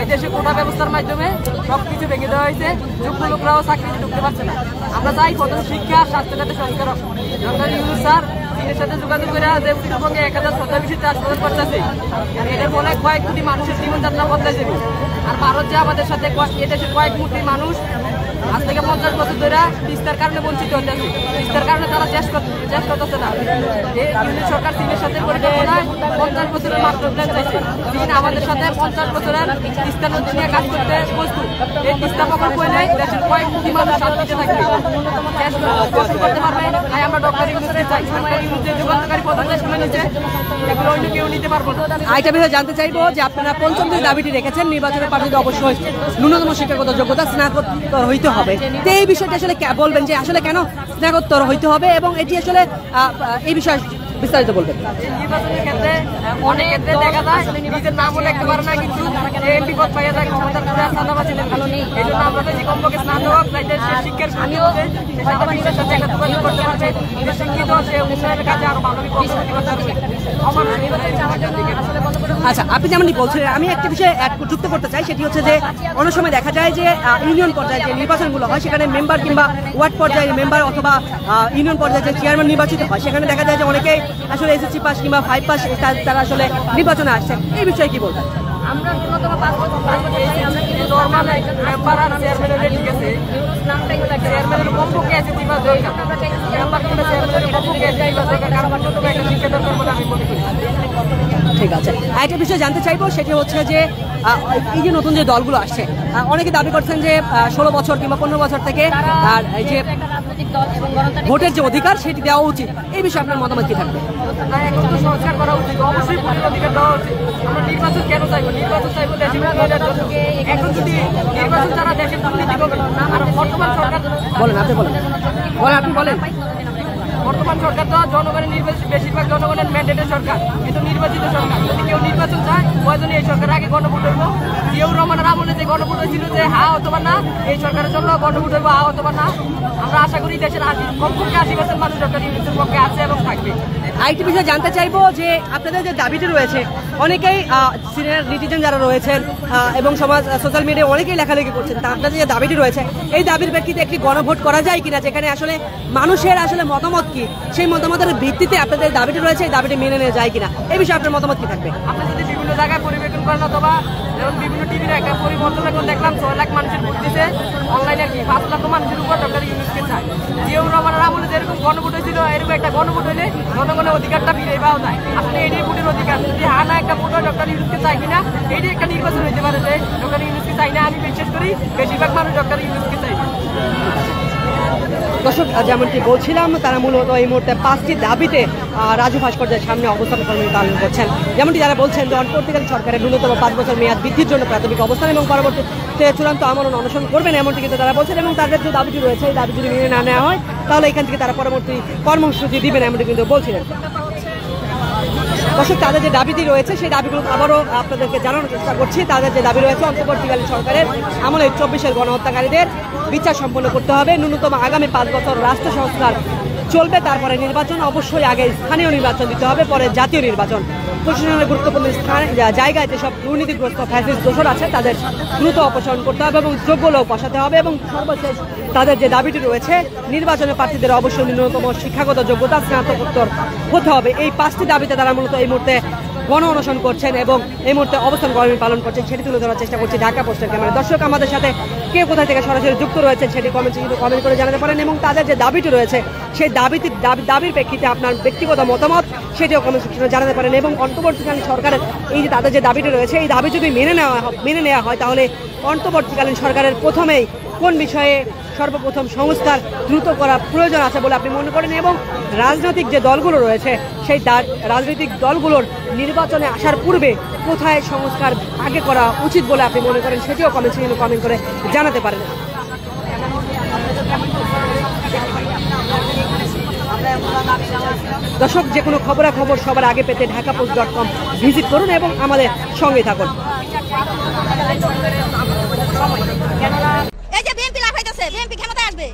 এই দেশে কোটা ব্যবস্থার মাধ্যমে সবকিছু ভেঙে দেওয়া হয়েছে। যোগ্য লোকরাও চাকরিতে ঢুকতে পারছে না। আমরা চাই প্রথম শিক্ষা আর স্বাস্থ্য খাতে সংস্কার। ডক্টর ইউনূস স্যার চীনের সাথে যোগাযোগ করে যে উত্তরবঙ্গে 1027টি চাষ প্রদান করতেছে, এটার ফলে কয়েক কোটি মানুষের জীবনযাত্রা বদলাই যাবে। আর ভারত যে আমাদের সাথে এদেশের কয়েক কোটি মানুষ আজ থেকে 50 বছর ধরে তিস্তার কারণে বঞ্চিত হতেছে। তিস্তার কারণে তারা চেষ্টা করতেছে না। এই ইউনিট সরকার চীনের সাথে পরিকল্পনায় 50 বছরের মাত্র প্ল্যান চাইছে। চীন আমাদের সাথে 50 বছরের তিস্তা নদী নিয়ে কাজ করতে প্রস্তুত। এই তিস্তা প্রকল্প এলে দেশের কয়েক কোটি মানুষ শান্তিতে থাকবে, করতে পারবে। তাই আমরা ডক্টর ইউনূসকে চাই। সরকার ইউনূসের যুগান্তকারী পদক্ষেপগুলো নিচ্ছে, এগুলো অন্য কেউ নিতে পারবো না। আরেকটা বিষয় জানতে চাইবো যে আপনারা পঞ্চম যে দাবিটি রেখেছেন, নির্বাচনের প্রার্থীদের অবশ্যই ন্যূনতম শিক্ষাগত যোগ্যতা স্নাতকোত্তর হইতে হবে। তো এই বিষয়টি আসলে বলবেন যে আসলে কেন স্নাতকোত্তর হইতে হবে এবং এটি আসলে এই বিষয়ে বিস্তারিত বলবেন। নির্বাচনের ক্ষেত্রে অনেক ক্ষেত্রে দেখা যায় নিজের নামও লিখতে পারে না, কিন্তু এমপি পদ পাইয়া যায় ক্ষমতার পুরো সাদাবাজি ভালো নেই। এই জন্য আমরা চাইছি কমপক্ষে স্নাতক যাইতে সে শিক্ষার সুযোগ হচ্ছে, সে সাথে বিশ্বের সাথে একটা যোগাযোগ করতে পারছে, যে শিক্ষিত সে উন্নয়নের কাজে আরো ভালো অগ্রগতি করতে পারবে। আচ্ছা, আপনি যেমনটি বলছিলেন, আমি একটা বিষয়ে যুক্ত করতে চাই, সেটি হচ্ছে যে অনেক সময় দেখা যায় যে ইউনিয়ন পর্যায়ে যে নির্বাচনগুলো হয় সেখানে মেম্বার কিংবা ওয়ার্ড পর্যায়ে মেম্বার অথবা ইউনিয়ন পর্যায়ে যে চেয়ারম্যান নির্বাচিত হয়, সেখানে দেখা যায় যে অনেকেই আসলে এসএসসি পাস কিংবা 5 পাস তারা আসলে নির্বাচনে আসছেন। এই বিষয়ে কি বলবেন? আমরা ন্যূনতম 5 বছর আমরা কিন্তু নরমাল মেম্বার আর চেয়ারম্যানের ঠিক আছে, চেয়ারম্যানের কমপক্ষে এসএসসি পাস দরকার, মেম্বার কিংবা চেয়ারম্যানের কমপক্ষে এসএসসি পাস দরকার, কারণ ন্যূনতম একটা শিক্ষা দরকার বলে আমি মনে করি। ঠিক আছে, একটা বিষয় জানতে চাইবো, সেটি হচ্ছে যে এই যে নতুন যে দলগুলো আসছে, অনেকে দাবি করছেন যে 16 বছর কিংবা 15 বছর থেকে আর এই যে ভোটের যে অধিকার সেটি দেওয়া উচিত। এই বিষয়ে আপনার মতামত কি থাকবে? না, এখন তো সংস্কার করা উচিত, অবশ্যই ভোটের অধিকার দেওয়া উচিত। আমরা নির্বাচন কেন চাইবো? নির্বাচন চাইবো দেশের উন্নয়নের জন্য। এখন যদি নির্বাচন ছাড়া দেশের দুর্নীতি করবে, আর বর্তমান সরকার বলেন, আপনি বলেন, আপনি বলেন। বর্তমান সরকার তো জনগণের বেশিরভাগ জনগণের ম্যান্ডেটের সরকার, এটা নির্বাচিত সরকার। যদি কেউ নির্বাচন চায় প্রয়োজনে এই সরকার আগে গণভোট হইব। জিয়াউর রহমানের আমলে যে গণভোট হয়েছিল যে হা অথবা না, এই সরকারের জন্য গণভোট হইব হা অথবা না। আমরা আশা করি দেশের কমপক্ষে 80% মানুষ ডক্টর ইউনূসের পক্ষে আছে এবং থাকবে। আরেকটি বিষয় জানতে চাইবো যে আপনাদের যে দাবিটি রয়েছে, অনেকেই সিনিয়র নেটিজেন যারা রয়েছেন এবং সোশ্যাল মিডিয়ায় অনেকেই লেখালেখি করছেন, তা আপনাদের যে দাবিটি রয়েছে এই দাবির প্রেক্ষিতে একটি গণভোট করা যায় কিনা, যেখানে আসলে মানুষের আসলে মতামত কি, সেই মতামতের ভিত্তিতে আপনাদের দাবিটি রয়েছে এই দাবিটি মেনে নেওয়া যায় কিনা, এই বিষয়ে আপনার মতামত কি থাকবে? আপনি যদি বিভিন্ন জায়গায় পরিবেশন করেন অথবা যেমন বিভিন্ন টিভির একটা পরিবর্তন এখন দেখলাম 6 লাখ মানুষের ভোট দিচ্ছে অনলাইনে আর কি, 5 লক্ষ মানুষের উপর ডক্টর ইউনূসকে চায়। জিয়াউর রহমানের আমলে যেরকম গণভোট হয়েছিল এরকম একটা গণভোট হলে জনগণের অধিকারটা ফিরে পাওয়া যায়। আসলে এটাই ভোটের অধিকার। যদি হা না একটা ভোট হয় ডক্টর ইউনূসকে চাই কিনা, এইটাই একটা নির্বাচন হইতে পারে যে ডক্টর ইউনূসকে চাই না। আমি বিশ্বাস করি বেশিরভাগ মানুষ ডক্টর ইউনূসকে চাই। দর্শক, যেমনটি বলছিলাম, তারা মূলত এই মুহূর্তে 5টি দাবিতে রাজু ভাস্কর্যের সামনে অবস্থান পালন করছেন। যেমনটি যারা বলছেন যে অন্তর্বর্তীকালীন সরকারের ন্যূনতম 5 বছর মেয়াদ বৃদ্ধির জন্য প্রাথমিক অবস্থান এবং পরবর্তীতে চূড়ান্ত আমরণ অনশন করবেন, এমনটি কিন্তু তারা বলছেন। এবং তাদের যে দাবিটি রয়েছে এই দাবি যদি মেনে না নেওয়া হয় তাহলে এখান থেকে তারা পরবর্তী কর্মসূচি দিবেন, এমনটি কিন্তু বলছিলেন। দর্শক, তাদের যে দাবিটি রয়েছে সেই দাবিগুলো আবারও আপনাদেরকে জানানোর চেষ্টা করছি। তাদের যে দাবি রয়েছে অন্তর্বর্তীকালীন সরকারের আমলে 24-এর গণহত্যাকারীদের বিচার সম্পন্ন করতে হবে, ন্যূনতম আগামী 5 বছর রাষ্ট্র সংস্কার চলবে, তারপরে নির্বাচন, অবশ্যই আগে স্থানীয় নির্বাচন দিতে হবে, পরে জাতীয় নির্বাচন। প্রশাসনের গুরুত্বপূর্ণ জায়গায় যেসব দুর্নীতিগ্রস্ত ফ্যাসিস্ট দোষর আছে তাদের দ্রুত অপসারণ করতে হবে এবং যোগ্য লোক বসাতে হবে। এবং সর্বশেষ তাদের যে দাবিটি রয়েছে নির্বাচনে প্রার্থীদের অবশ্যই ন্যূনতম শিক্ষাগত যোগ্যতা স্নাতকোত্তর হতে হবে। এই 5টি দাবিতে তারা মূলত এই মুহূর্তে গণ অনশন করছেন এবং এই মুহূর্তে অবস্থান কর্মী পালন করছেন, সেটি তুলে ধরার চেষ্টা করছি ঢাকা পোস্টের ক্যামেরা। দর্শক, আমাদের সাথে কে কোথায় থেকে সরাসরি যুক্ত রয়েছেন সেটি কমেন্ট করে জানাতে পারেন এবং তাদের যে দাবিটি রয়েছে সেই দাবির প্রেক্ষিতে আপনার ব্যক্তিগত মতামত সেটিও কমেন্ট সেকশনে জানাতে পারেন। এবং অন্তর্বর্তীকালীন সরকারের এই যে তাদের যে দাবিটি রয়েছে এই দাবি যদি মেনে নেওয়া হয় তাহলে অন্তর্বর্তীকালীন সরকারের প্রথমেই কোন বিষয়ে সর্বপ্রথম সংস্কার দ্রুত করা প্রয়োজন আছে বলে আপনি মনে করেন এবং রাজনৈতিক যে দলগুলো রয়েছে সেই রাজনৈতিক দলগুলোর নির্বাচনে আসার পূর্বে কোথায় সংস্কার আগে করা উচিত বলে আপনি মনে করেন সেটিও কমেন্ট করে জানাতে পারেন। দর্শক, যে কোনো খবরাখবর সবার আগে পেতে ঢাকাপোস্ট.com ভিজিট করুন এবং আমাদের সঙ্গে থাকুন। এই যে বিএনপি লাফাইতেছে, বিএনপি ক্ষমতায় আসবে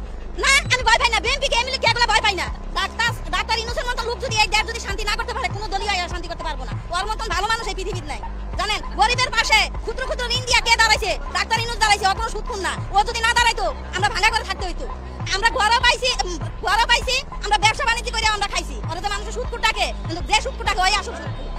না, আমি ভয় পাই না। বিএনপি কে এমএলএ কে ভয় পাই না। ডাক্তার ইউনূসের মতো লোক যদি এই দেশ যদি শান্তি না করতে পারে কোনো দলই শান্তি করতে পারবো না। ওর মতন ভালো মানুষ এই পৃথিবীতে নাই। জানেন, গরিবের পাশে ক্ষুদ্র ক্ষুদ্র ঋণ দিয়া কে দাঁড়াইছে? ডাক্তার ইউনূস দাঁড়াইছে। ও কোনো সুদখোর না। ও যদি না দাঁড়াইতো আমরা ভাঙা করে থাকতে হইতো। আমরা ঘরও পাইছি, আমরা ব্যবসা বাণিজ্য করে আমরা খাইছি। ওরা তো মানুষের সুদখোর ডাকে, কিন্তু যে সুদখোর ডাকে ওই আসল সুদখোর।